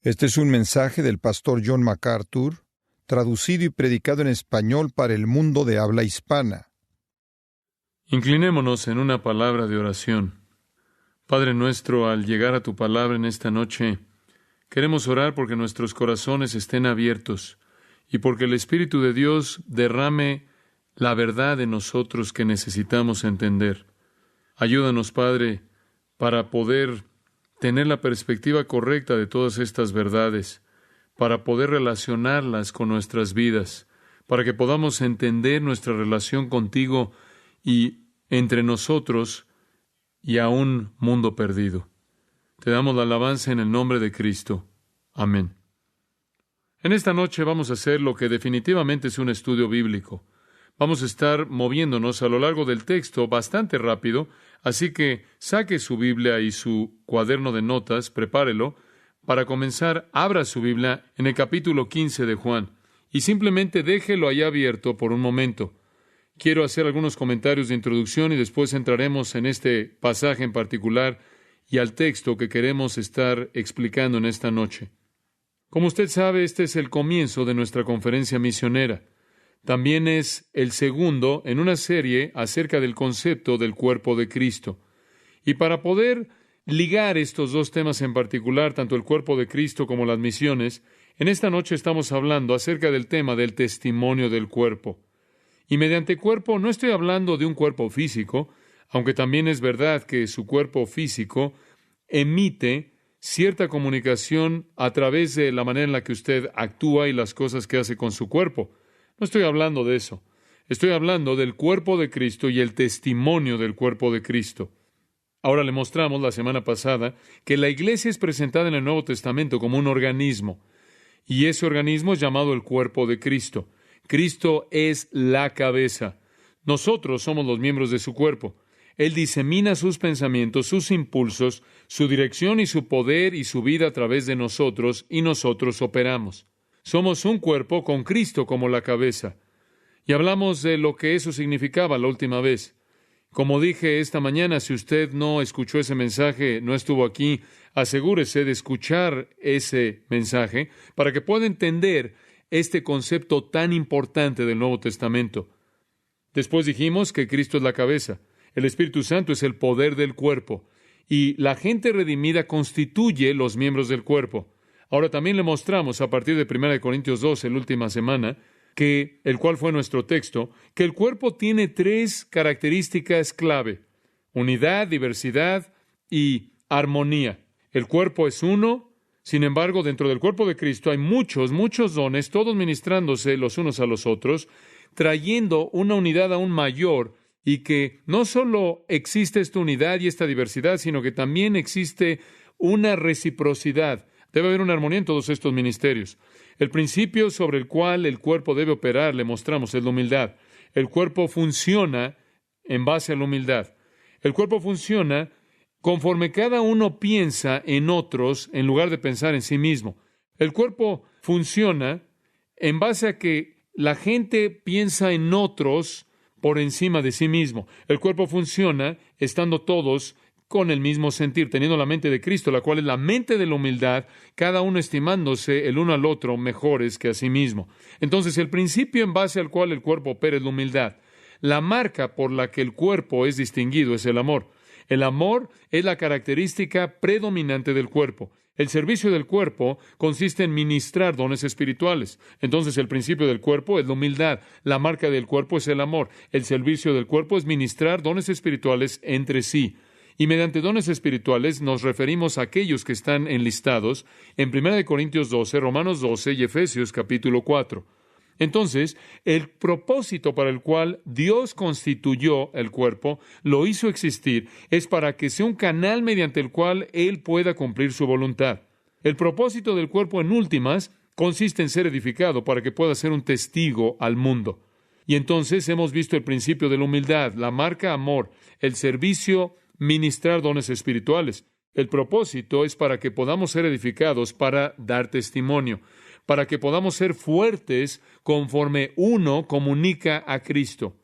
Este es un mensaje del pastor John MacArthur, traducido y predicado en español para el mundo de habla hispana. Inclinémonos en una palabra de oración. Padre nuestro, al llegar a tu palabra en esta noche, queremos orar porque nuestros corazones estén abiertos y porque el Espíritu de Dios derrame la verdad en nosotros que necesitamos entender. Ayúdanos, Padre, para poder tener la perspectiva correcta de todas estas verdades, para poder relacionarlas con nuestras vidas, para que podamos entender nuestra relación contigo y entre nosotros y a un mundo perdido. Te damos la alabanza en el nombre de Cristo. Amén. En esta noche vamos a hacer lo que definitivamente es un estudio bíblico. Vamos a estar moviéndonos a lo largo del texto bastante rápido, así que saque su Biblia y su cuaderno de notas, prepárelo. Para comenzar, abra su Biblia en el capítulo 15 de Juan y simplemente déjelo ahí abierto por un momento. Quiero hacer algunos comentarios de introducción y después entraremos en este pasaje en particular y al texto que queremos estar explicando en esta noche. Como usted sabe, este es el comienzo de nuestra conferencia misionera. También es el segundo en una serie acerca del concepto del cuerpo de Cristo. Y para poder ligar estos dos temas en particular, tanto el cuerpo de Cristo como las misiones, en esta noche estamos hablando acerca del tema del testimonio del cuerpo. Y mediante cuerpo no estoy hablando de un cuerpo físico, aunque también es verdad que su cuerpo físico emite cierta comunicación a través de la manera en la que usted actúa y las cosas que hace con su cuerpo. No estoy hablando de eso. Estoy hablando del cuerpo de Cristo y el testimonio del cuerpo de Cristo. Ahora le mostramos la semana pasada que la iglesia es presentada en el Nuevo Testamento como un organismo, y ese organismo es llamado el cuerpo de Cristo. Cristo es la cabeza. Nosotros somos los miembros de su cuerpo. Él disemina sus pensamientos, sus impulsos, su dirección y su poder y su vida a través de nosotros, y nosotros operamos. Somos un cuerpo con Cristo como la cabeza. Y hablamos de lo que eso significaba la última vez. Como dije esta mañana, si usted no escuchó ese mensaje, no estuvo aquí, asegúrese de escuchar ese mensaje para que pueda entender este concepto tan importante del Nuevo Testamento. Después dijimos que Cristo es la cabeza, el Espíritu Santo es el poder del cuerpo, y la gente redimida constituye los miembros del cuerpo. Ahora también le mostramos a partir de 1 Corintios 12, la última semana, el cual fue nuestro texto, que el cuerpo tiene tres características clave: unidad, diversidad y armonía. El cuerpo es uno. Sin embargo, dentro del cuerpo de Cristo hay muchos dones, todos ministrándose los unos a los otros, trayendo una unidad aún mayor, y que no solo existe esta unidad y esta diversidad, sino que también existe una reciprocidad. Debe haber una armonía en todos estos ministerios. El principio sobre el cual el cuerpo debe operar, le mostramos, es la humildad. El cuerpo funciona en base a la humildad. El cuerpo funciona conforme cada uno piensa en otros en lugar de pensar en sí mismo. El cuerpo funciona en base a que la gente piensa en otros por encima de sí mismo. El cuerpo funciona estando todos con el mismo sentir, teniendo la mente de Cristo, la cual es la mente de la humildad, cada uno estimándose el uno al otro mejores que a sí mismo. Entonces, el principio en base al cual el cuerpo opera es la humildad. La marca por la que el cuerpo es distinguido es el amor. El amor es la característica predominante del cuerpo. El servicio del cuerpo consiste en ministrar dones espirituales. Entonces, el principio del cuerpo es la humildad. La marca del cuerpo es el amor. El servicio del cuerpo es ministrar dones espirituales entre sí. Y mediante dones espirituales nos referimos a aquellos que están enlistados en 1 Corintios 12, Romanos 12 y Efesios capítulo 4. Entonces, el propósito para el cual Dios constituyó el cuerpo, lo hizo existir, es para que sea un canal mediante el cual Él pueda cumplir su voluntad. El propósito del cuerpo, en últimas, consiste en ser edificado para que pueda ser un testigo al mundo. Y entonces hemos visto el principio de la humildad, la marca amor, el servicio, ministrar dones espirituales. El propósito es para que podamos ser edificados para dar testimonio, para que podamos ser fuertes conforme uno comunica a Cristo.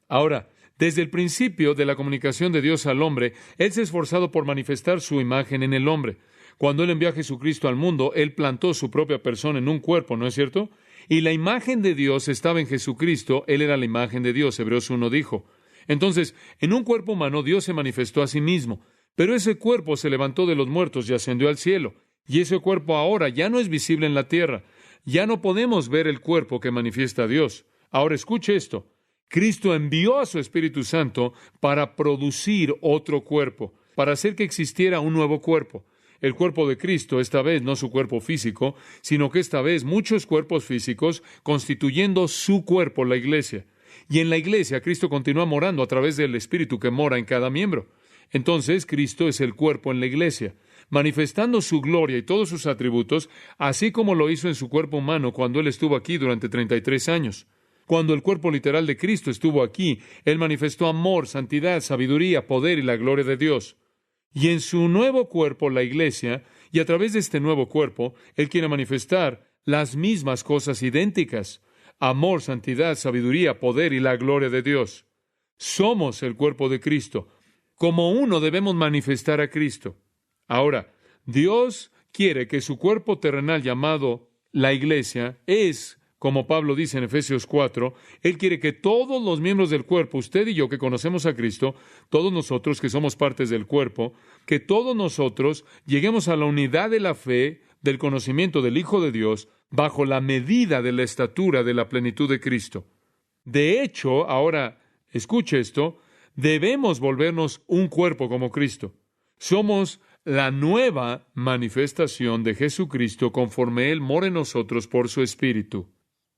Ahora, desde el principio de la comunicación de Dios al hombre, Él se ha esforzado por manifestar su imagen en el hombre. Cuando Él envió a Jesucristo al mundo, Él plantó su propia persona en un cuerpo, ¿no es cierto? Y la imagen de Dios estaba en Jesucristo, Él era la imagen de Dios, Hebreos 1 dijo. Entonces, en un cuerpo humano, Dios se manifestó a sí mismo, pero ese cuerpo se levantó de los muertos y ascendió al cielo. Y ese cuerpo ahora ya no es visible en la tierra. Ya no podemos ver el cuerpo que manifiesta a Dios. Ahora escuche esto. Cristo envió a su Espíritu Santo para producir otro cuerpo, para hacer que existiera un nuevo cuerpo. El cuerpo de Cristo, esta vez no su cuerpo físico, sino que esta vez muchos cuerpos físicos constituyendo su cuerpo, la iglesia. Y en la iglesia Cristo continúa morando a través del Espíritu que mora en cada miembro. Entonces Cristo es el cuerpo en la iglesia, manifestando su gloria y todos sus atributos, así como lo hizo en su cuerpo humano cuando Él estuvo aquí durante 33 años. Cuando el cuerpo literal de Cristo estuvo aquí, Él manifestó amor, santidad, sabiduría, poder y la gloria de Dios. Y en su nuevo cuerpo, la iglesia, y a través de este nuevo cuerpo, Él quiere manifestar las mismas cosas idénticas: amor, santidad, sabiduría, poder y la gloria de Dios. Somos el cuerpo de Cristo. Como uno debemos manifestar a Cristo. Ahora, Dios quiere que su cuerpo terrenal llamado la iglesia es, como Pablo dice en Efesios 4, Él quiere que todos los miembros del cuerpo, usted y yo que conocemos a Cristo, todos nosotros que somos partes del cuerpo, que todos nosotros lleguemos a la unidad de la fe, del conocimiento del Hijo de Dios, bajo la medida de la estatura de la plenitud de Cristo. De hecho, ahora, escuche esto, debemos volvernos un cuerpo como Cristo. Somos la nueva manifestación de Jesucristo conforme Él mora en nosotros por su Espíritu.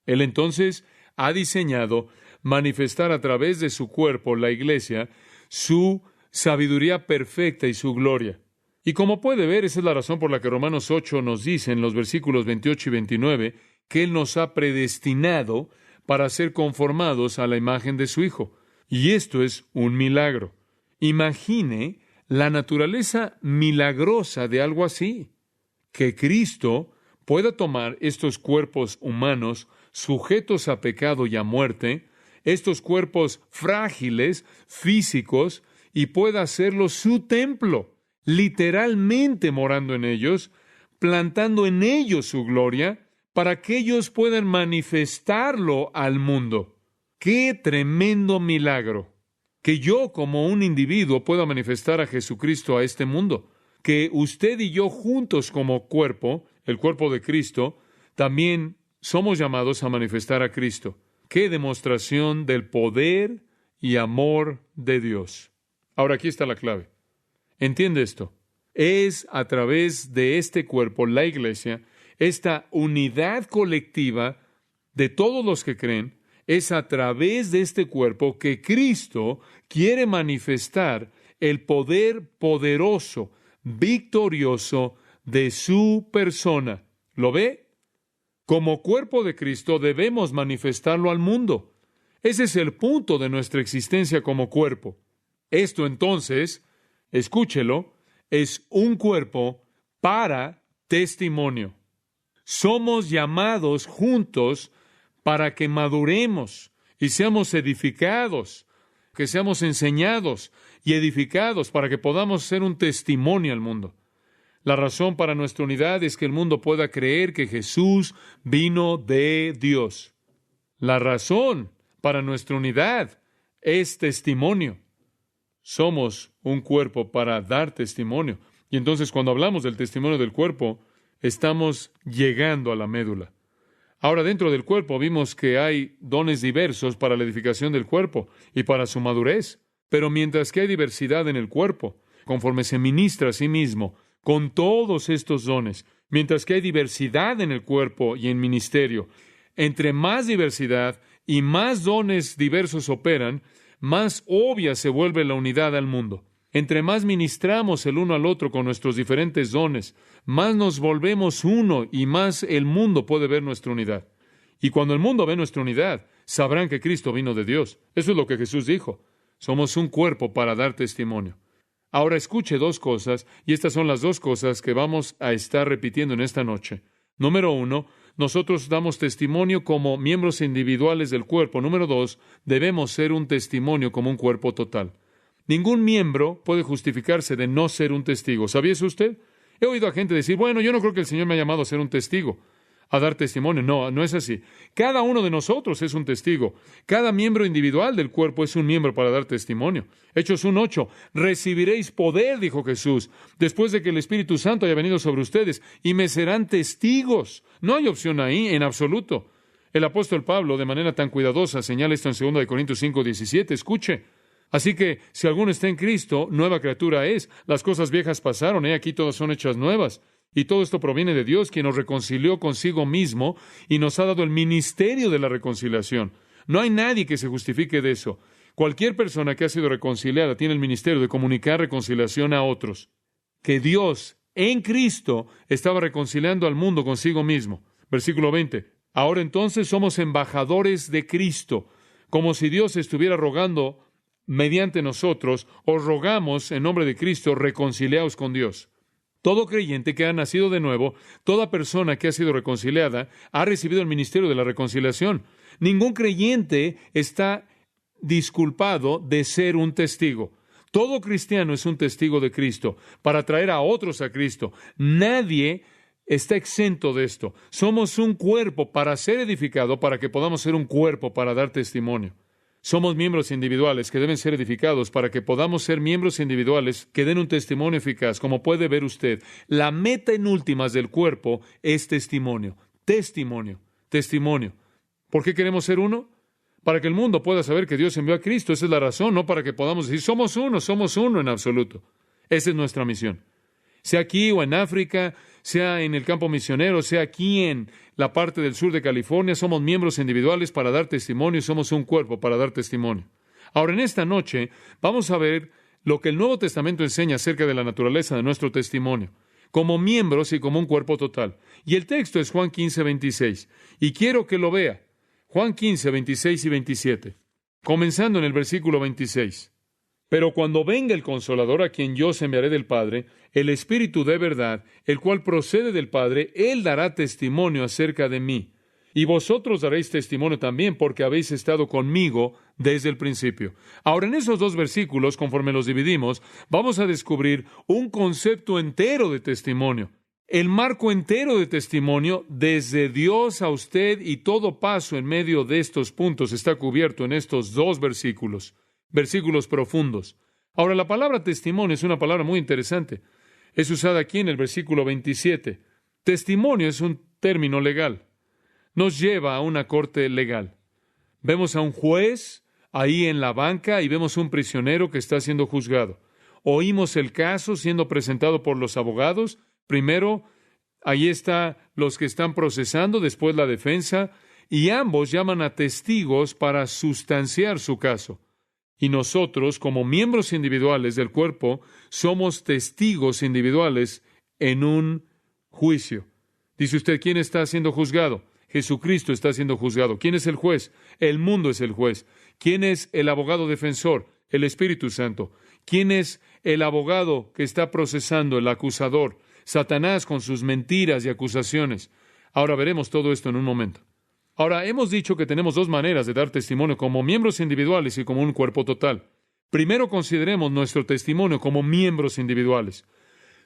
Él entonces ha diseñado manifestar a través de su cuerpo, la iglesia, su sabiduría perfecta y su gloria. Y como puede ver, esa es la razón por la que Romanos 8 nos dice en los versículos 28 y 29 que Él nos ha predestinado para ser conformados a la imagen de su Hijo. Y esto es un milagro. Imagine la naturaleza milagrosa de algo así. Que Cristo pueda tomar estos cuerpos humanos sujetos a pecado y a muerte, estos cuerpos frágiles, físicos, y pueda hacerlos su templo, literalmente morando en ellos, plantando en ellos su gloria, para que ellos puedan manifestarlo al mundo. ¡Qué tremendo milagro! Que yo como un individuo pueda manifestar a Jesucristo a este mundo. Que usted y yo juntos como cuerpo, el cuerpo de Cristo, también somos llamados a manifestar a Cristo. ¡Qué demostración del poder y amor de Dios! Ahora aquí está la clave. Entiende esto. Es a través de este cuerpo, la iglesia, esta unidad colectiva de todos los que creen, es a través de este cuerpo que Cristo quiere manifestar el poder poderoso, victorioso de su persona. ¿Lo ve? Como cuerpo de Cristo debemos manifestarlo al mundo. Ese es el punto de nuestra existencia como cuerpo. Esto entonces, escúchelo, es un cuerpo para testimonio. Somos llamados juntos para que maduremos y seamos edificados, que seamos enseñados y edificados para que podamos ser un testimonio al mundo. La razón para nuestra unidad es que el mundo pueda creer que Jesús vino de Dios. La razón para nuestra unidad es testimonio. Somos un cuerpo para dar testimonio. Y entonces cuando hablamos del testimonio del cuerpo, estamos llegando a la médula. Ahora, dentro del cuerpo vimos que hay dones diversos para la edificación del cuerpo y para su madurez. Pero mientras que hay diversidad en el cuerpo, conforme se ministra a sí mismo, con todos estos dones, mientras que hay diversidad en el cuerpo y en ministerio, entre más diversidad y más dones diversos operan, más obvia se vuelve la unidad al mundo. Entre más ministramos el uno al otro con nuestros diferentes dones, más nos volvemos uno y más el mundo puede ver nuestra unidad. Y cuando el mundo ve nuestra unidad, sabrán que Cristo vino de Dios. Eso es lo que Jesús dijo. Somos un cuerpo para dar testimonio. Ahora escuche dos cosas, y estas son las dos cosas que vamos a estar repitiendo en esta noche. Número 1, nosotros damos testimonio como miembros individuales del cuerpo. Número 2, debemos ser un testimonio como un cuerpo total. Ningún miembro puede justificarse de no ser un testigo. ¿Sabía eso usted? He oído a gente decir, bueno, yo no creo que el Señor me ha llamado a ser un testigo, a dar testimonio. No, no es así. Cada uno de nosotros es un testigo. Cada miembro individual del cuerpo es un miembro para dar testimonio. Hechos 1:8. Recibiréis poder, dijo Jesús, después de que el Espíritu Santo haya venido sobre ustedes, y me serán testigos. No hay opción ahí, en absoluto. El apóstol Pablo, de manera tan cuidadosa, señala esto en 2 Corintios 5:17. Escuche. Así que, si alguno está en Cristo, nueva criatura es. Las cosas viejas pasaron, aquí todas son hechas nuevas. Y todo esto proviene de Dios, quien nos reconcilió consigo mismo y nos ha dado el ministerio de la reconciliación. No hay nadie que se justifique de eso. Cualquier persona que ha sido reconciliada tiene el ministerio de comunicar reconciliación a otros. Que Dios, en Cristo, estaba reconciliando al mundo consigo mismo. Versículo 20. Ahora entonces somos embajadores de Cristo, como si Dios estuviera rogando mediante nosotros. Os rogamos en nombre de Cristo, reconciliaos con Dios. Todo creyente que ha nacido de nuevo, toda persona que ha sido reconciliada, ha recibido el ministerio de la reconciliación. Ningún creyente está disculpado de ser un testigo. Todo cristiano es un testigo de Cristo, para traer a otros a Cristo. Nadie está exento de esto. Somos un cuerpo para ser edificado, para que podamos ser un cuerpo para dar testimonio. Somos miembros individuales que deben ser edificados para que podamos ser miembros individuales que den un testimonio eficaz. Como puede ver usted, la meta en últimas del cuerpo es testimonio. Testimonio. Testimonio. ¿Por qué queremos ser uno? Para que el mundo pueda saber que Dios envió a Cristo. Esa es la razón, no para que podamos decir, somos uno en absoluto. Esa es nuestra misión. Sea aquí o en África, sea en el campo misionero, sea aquí en la parte del sur de California, somos miembros individuales para dar testimonio y somos un cuerpo para dar testimonio. Ahora, en esta noche, vamos a ver lo que el Nuevo Testamento enseña acerca de la naturaleza de nuestro testimonio, como miembros y como un cuerpo total. Y el texto es Juan 15:26. Y quiero que lo vea. Juan 15:26 y 27. Comenzando en el versículo 26. Pero cuando venga el Consolador, a quien yo os enviaré del Padre, el Espíritu de verdad, el cual procede del Padre, Él dará testimonio acerca de mí. Y vosotros daréis testimonio también, porque habéis estado conmigo desde el principio. Ahora, en esos dos versículos, conforme los dividimos, vamos a descubrir un concepto entero de testimonio. El marco entero de testimonio, desde Dios a usted, y todo paso en medio de estos puntos está cubierto en estos dos versículos. Versículos profundos. Ahora, la palabra testimonio es una palabra muy interesante. Es usada aquí en el versículo 27. Testimonio es un término legal. Nos lleva a una corte legal. Vemos a un juez ahí en la banca y vemos un prisionero que está siendo juzgado. Oímos el caso siendo presentado por los abogados. Primero, ahí están los que están procesando, después la defensa, y ambos llaman a testigos para sustanciar su caso. Y nosotros, como miembros individuales del cuerpo, somos testigos individuales en un juicio. Dice usted, ¿quién está siendo juzgado? Jesucristo está siendo juzgado. ¿Quién es el juez? El mundo es el juez. ¿Quién es el abogado defensor? El Espíritu Santo. ¿Quién es el abogado que está procesando, el acusador? Satanás con sus mentiras y acusaciones. Ahora veremos todo esto en un momento. Ahora, hemos dicho que tenemos dos maneras de dar testimonio, como miembros individuales y como un cuerpo total. Primero consideremos nuestro testimonio como miembros individuales.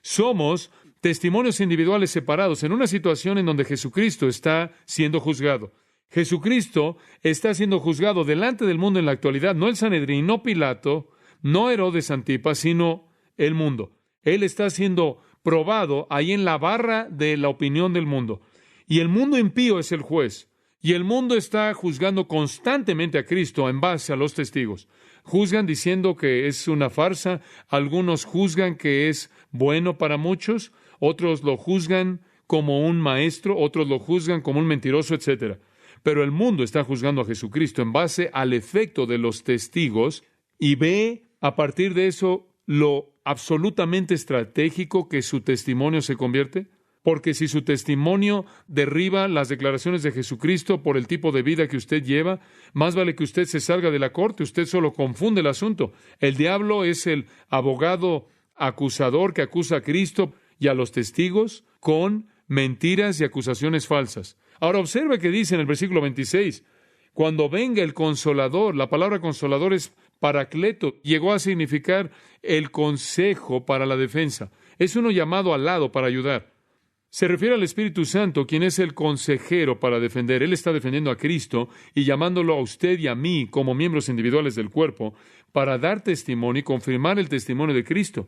Somos testimonios individuales separados en una situación en donde Jesucristo está siendo juzgado. Jesucristo está siendo juzgado delante del mundo en la actualidad, no el Sanedrín, no Pilato, no Herodes Antipas, sino el mundo. Él está siendo probado ahí en la barra de la opinión del mundo. Y el mundo impío es el juez. Y el mundo está juzgando constantemente a Cristo en base a los testigos. Juzgan diciendo que es una farsa, algunos juzgan que es bueno para muchos, otros lo juzgan como un maestro, otros lo juzgan como un mentiroso, etc. Pero el mundo está juzgando a Jesucristo en base al efecto de los testigos y ve a partir de eso lo absolutamente estratégico que su testimonio se convierte. Porque si su testimonio derriba las declaraciones de Jesucristo por el tipo de vida que usted lleva, más vale que usted se salga de la corte. Usted solo confunde el asunto. El diablo es el abogado acusador que acusa a Cristo y a los testigos con mentiras y acusaciones falsas. Ahora observe que dice en el versículo 26, cuando venga el Consolador, la palabra Consolador es Paracleto, llegó a significar el consejo para la defensa. Es uno llamado al lado para ayudar. Se refiere al Espíritu Santo, quien es el consejero para defender. Él está defendiendo a Cristo y llamándolo a usted y a mí como miembros individuales del cuerpo para dar testimonio y confirmar el testimonio de Cristo.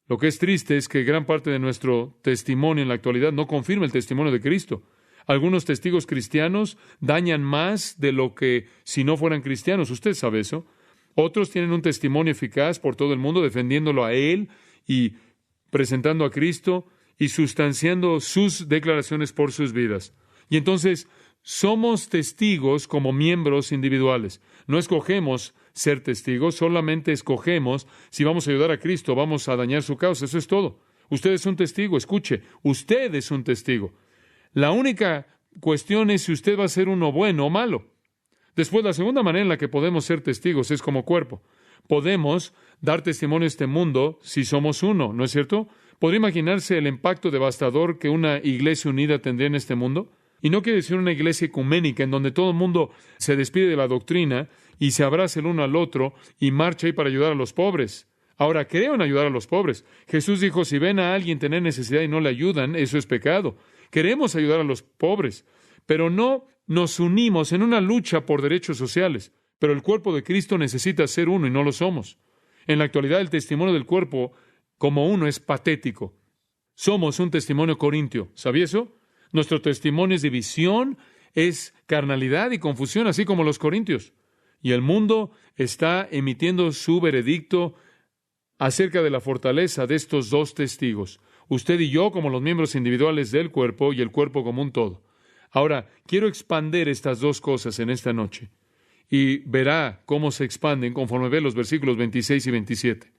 Lo que es triste es que gran parte de nuestro testimonio en la actualidad no confirma el testimonio de Cristo. Algunos testigos cristianos dañan más de lo que si no fueran cristianos. Usted sabe eso. Otros tienen un testimonio eficaz por todo el mundo, defendiéndolo a Él y presentando a Cristo y sustanciando sus declaraciones por sus vidas. Y entonces somos testigos como miembros individuales. No escogemos ser testigos, solamente escogemos si vamos a ayudar a Cristo, vamos a dañar su causa. Eso es todo. Usted es un testigo, escuche, usted es un testigo. La única cuestión es si usted va a ser uno bueno o malo. Después, la segunda manera en la que podemos ser testigos es como cuerpo. Podemos dar testimonio a este mundo si somos uno, ¿no es cierto? ¿Podría imaginarse el impacto devastador que una iglesia unida tendría en este mundo? Y no quiere decir una iglesia ecuménica en donde todo el mundo se despide de la doctrina y se abraza el uno al otro y marcha ahí para ayudar a los pobres. Ahora, creo en ayudar a los pobres. Jesús dijo, si ven a alguien tener necesidad y no le ayudan, eso es pecado. Queremos ayudar a los pobres, pero no nos unimos en una lucha por derechos sociales. Pero el cuerpo de Cristo necesita ser uno y no lo somos. En la actualidad, el testimonio del cuerpo como uno es patético. Somos un testimonio corintio. ¿Sabía eso? Nuestro testimonio es división, es carnalidad y confusión, así como los corintios. Y el mundo está emitiendo su veredicto acerca de la fortaleza de estos dos testigos. Usted y yo como los miembros individuales del cuerpo y el cuerpo como un todo. Ahora, quiero expander estas dos cosas en esta noche. Y verá cómo se expanden conforme ve los versículos 26 y 27.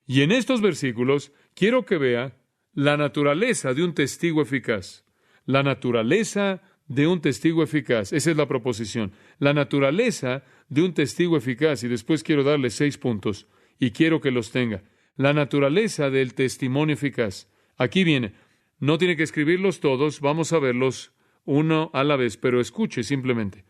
Y en estos versículos quiero que vea la naturaleza de un testigo eficaz. La naturaleza de un testigo eficaz. Esa es la proposición. La naturaleza de un testigo eficaz. Y después quiero darle 6 puntos. Y quiero que los tenga. La naturaleza del testimonio eficaz. Aquí viene. No tiene que escribirlos todos. Vamos a verlos uno a la vez. Pero escuche simplemente.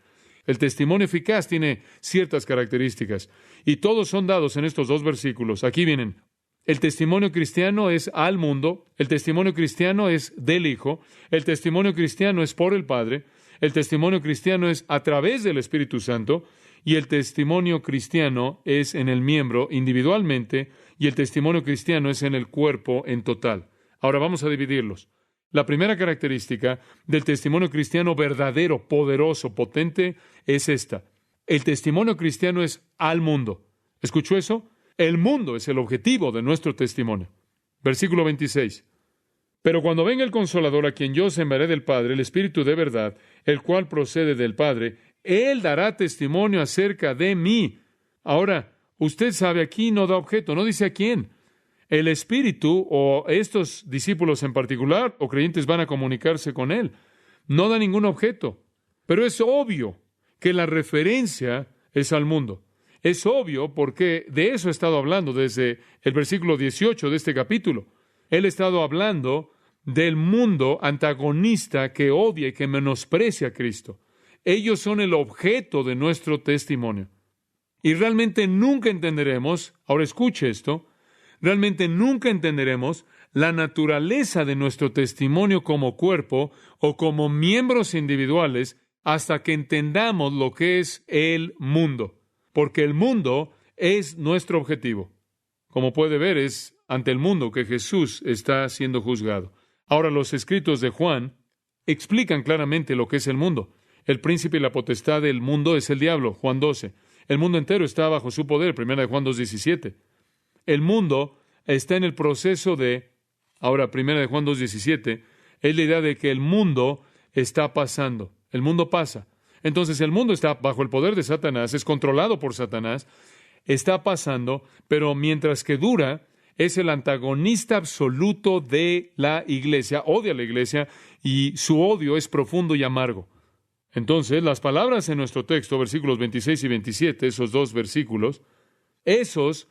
El testimonio eficaz tiene ciertas características. Y todos son dados en estos dos versículos. Aquí vienen. El testimonio cristiano es al mundo, el testimonio cristiano es del Hijo, el testimonio cristiano es por el Padre, el testimonio cristiano es a través del Espíritu Santo, y el testimonio cristiano es en el miembro individualmente, y el testimonio cristiano es en el cuerpo en total. Ahora vamos a dividirlos. La primera característica del testimonio cristiano verdadero, poderoso, potente, es esta. El testimonio cristiano es al mundo. ¿Escuchó eso? El mundo es el objetivo de nuestro testimonio. Versículo 26. Pero cuando venga el Consolador, a quien yo os enviaré del Padre, el Espíritu de verdad, el cual procede del Padre, Él dará testimonio acerca de mí. Ahora, usted sabe, aquí no da objeto, no dice a quién. El Espíritu, o estos discípulos en particular, o creyentes, van a comunicarse con Él. No da ningún objeto. Pero es obvio que la referencia es al mundo. Es obvio porque de eso he estado hablando desde el versículo 18 de este capítulo. Él ha estado hablando del mundo antagonista que odia y que menosprecia a Cristo. Ellos son el objeto de nuestro testimonio. Y realmente nunca entenderemos, ahora escuche esto, realmente nunca entenderemos la naturaleza de nuestro testimonio como cuerpo o como miembros individuales hasta que entendamos lo que es el mundo. Porque el mundo es nuestro objetivo. Como puede ver, es ante el mundo que Jesús está siendo juzgado. Ahora, los escritos de Juan explican claramente lo que es el mundo. El príncipe y la potestad del mundo es el diablo, Juan 12. El mundo entero está bajo su poder, 1 Juan 2:17. El mundo está en el proceso de, ahora 1 Juan 2:17, es la idea de que el mundo está pasando. El mundo pasa. Entonces el mundo está bajo el poder de Satanás, es controlado por Satanás, está pasando, pero mientras que dura, es el antagonista absoluto de la iglesia, odia a la iglesia y su odio es profundo y amargo. Entonces, las palabras en nuestro texto, versículos 26 y 27, esos dos versículos, esos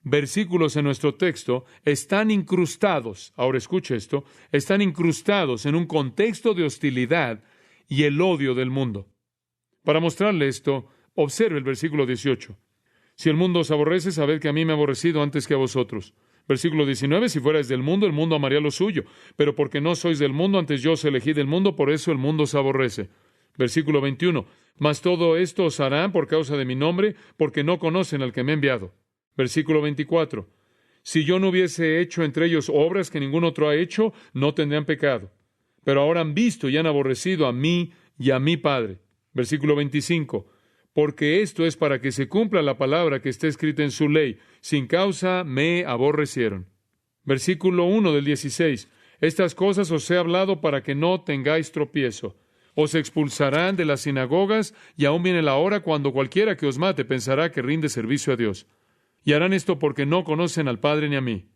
versículos en nuestro texto están incrustados, ahora escuche esto, están incrustados en un contexto de hostilidad y el odio del mundo. Para mostrarle esto, observe el versículo 18. Si el mundo os aborrece, sabed que a mí me ha aborrecido antes que a vosotros. Versículo 19, si fuerais del mundo, el mundo amaría lo suyo. Pero porque no sois del mundo, antes yo os elegí del mundo, por eso el mundo os aborrece. Versículo 21, mas todo esto os harán por causa de mi nombre, porque no conocen al que me ha enviado. Versículo 24, si yo no hubiese hecho entre ellos obras que ningún otro ha hecho, no tendrían pecado. Pero ahora han visto y han aborrecido a mí y a mi Padre. Versículo 25, porque esto es para que se cumpla la palabra que está escrita en su ley. Sin causa me aborrecieron. Versículo 1 del 16. Estas cosas os he hablado para que no tengáis tropiezo. Os expulsarán de las sinagogas y aún viene la hora cuando cualquiera que os mate pensará que rinde servicio a Dios. Y harán esto porque no conocen al Padre ni a mí.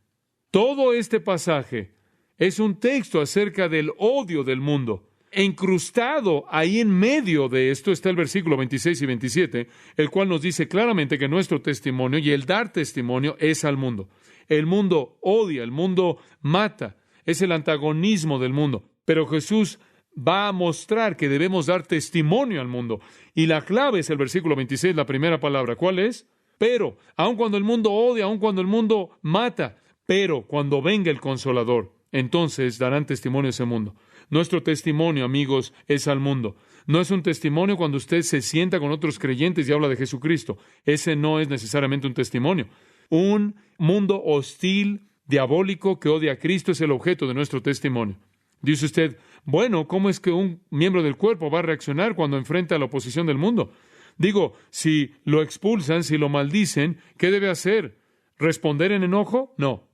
Todo este pasaje es un texto acerca del odio del mundo. E incrustado ahí en medio de esto está el versículo 26 y 27, el cual nos dice claramente que nuestro testimonio y el dar testimonio es al mundo. El mundo odia, el mundo mata, es el antagonismo del mundo. Pero Jesús va a mostrar que debemos dar testimonio al mundo. Y la clave es el versículo 26, la primera palabra. ¿Cuál es? Pero, aun cuando el mundo odia, aun cuando el mundo mata, pero cuando venga el Consolador, entonces darán testimonio a ese mundo. Nuestro testimonio, amigos, es al mundo. No es un testimonio cuando usted se sienta con otros creyentes y habla de Jesucristo. Ese no es necesariamente un testimonio. Un mundo hostil, diabólico, que odia a Cristo es el objeto de nuestro testimonio. Dice usted, bueno, ¿cómo es que un miembro del cuerpo va a reaccionar cuando enfrenta la oposición del mundo? Digo, si lo expulsan, si lo maldicen, ¿qué debe hacer? ¿Responder en enojo? No.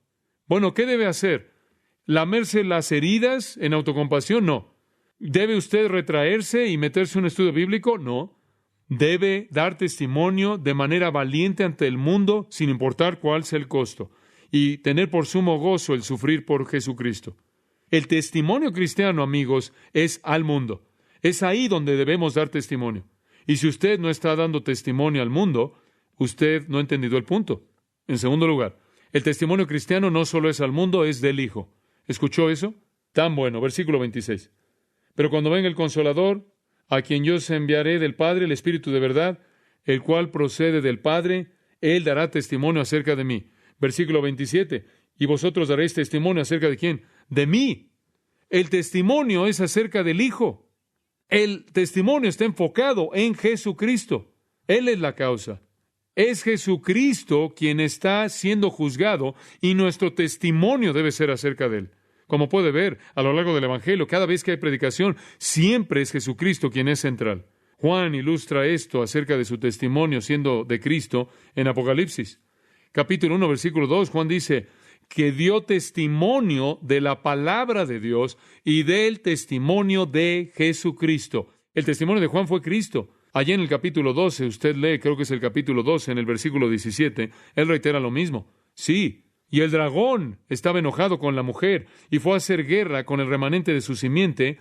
Bueno, ¿qué debe hacer? ¿Lamerse las heridas en autocompasión? No. ¿Debe usted retraerse y meterse en un estudio bíblico? No. Debe dar testimonio de manera valiente ante el mundo, sin importar cuál sea el costo, y tener por sumo gozo el sufrir por Jesucristo. El testimonio cristiano, amigos, es al mundo. Es ahí donde debemos dar testimonio. Y si usted no está dando testimonio al mundo, usted no ha entendido el punto. En segundo lugar, el testimonio cristiano no solo es al mundo, es del Hijo. ¿Escuchó eso? Tan bueno. Versículo 26. Pero cuando venga el Consolador, a quien yo os enviaré del Padre, el Espíritu de verdad, el cual procede del Padre, Él dará testimonio acerca de mí. Versículo 27. Y vosotros daréis testimonio acerca de ¿quién? De mí. El testimonio es acerca del Hijo. El testimonio está enfocado en Jesucristo. Él es la causa. Es Jesucristo quien está siendo juzgado y nuestro testimonio debe ser acerca de Él. Como puede ver a lo largo del Evangelio, cada vez que hay predicación, siempre es Jesucristo quien es central. Juan ilustra esto acerca de su testimonio siendo de Cristo en Apocalipsis. Capítulo 1, versículo 2, Juan dice que dio testimonio de la palabra de Dios y del testimonio de Jesucristo. El testimonio de Juan fue Cristo. Allí en el capítulo 12, usted lee, creo que es el capítulo 12, en el versículo 17, él reitera lo mismo. Sí, y el dragón estaba enojado con la mujer y fue a hacer guerra con el remanente de su simiente,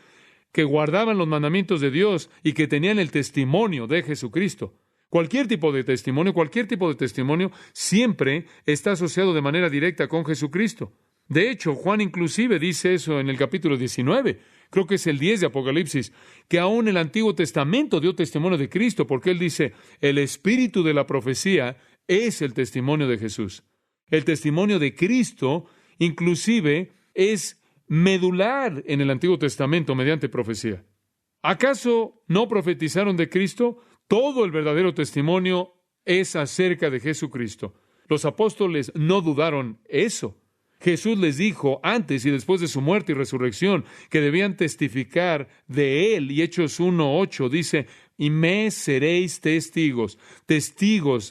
que guardaban los mandamientos de Dios y que tenían el testimonio de Jesucristo. Cualquier tipo de testimonio siempre está asociado de manera directa con Jesucristo. De hecho, Juan inclusive dice eso en el capítulo 19, creo que es el 10 de Apocalipsis, que aún el Antiguo Testamento dio testimonio de Cristo, porque él dice, el espíritu de la profecía es el testimonio de Jesús. El testimonio de Cristo inclusive es medular en el Antiguo Testamento mediante profecía. ¿Acaso no profetizaron de Cristo? Todo el verdadero testimonio es acerca de Jesucristo. Los apóstoles no dudaron eso. Jesús les dijo antes y después de su muerte y resurrección que debían testificar de Él. Y Hechos 1:8 dice, y me seréis testigos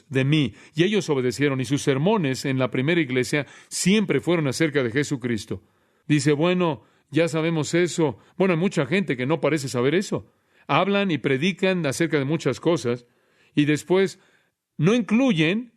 de mí. Y ellos obedecieron, y sus sermones en la primera iglesia siempre fueron acerca de Jesucristo. Dice, bueno, ya sabemos eso. Bueno, hay mucha gente que no parece saber eso. Hablan y predican acerca de muchas cosas y después no incluyen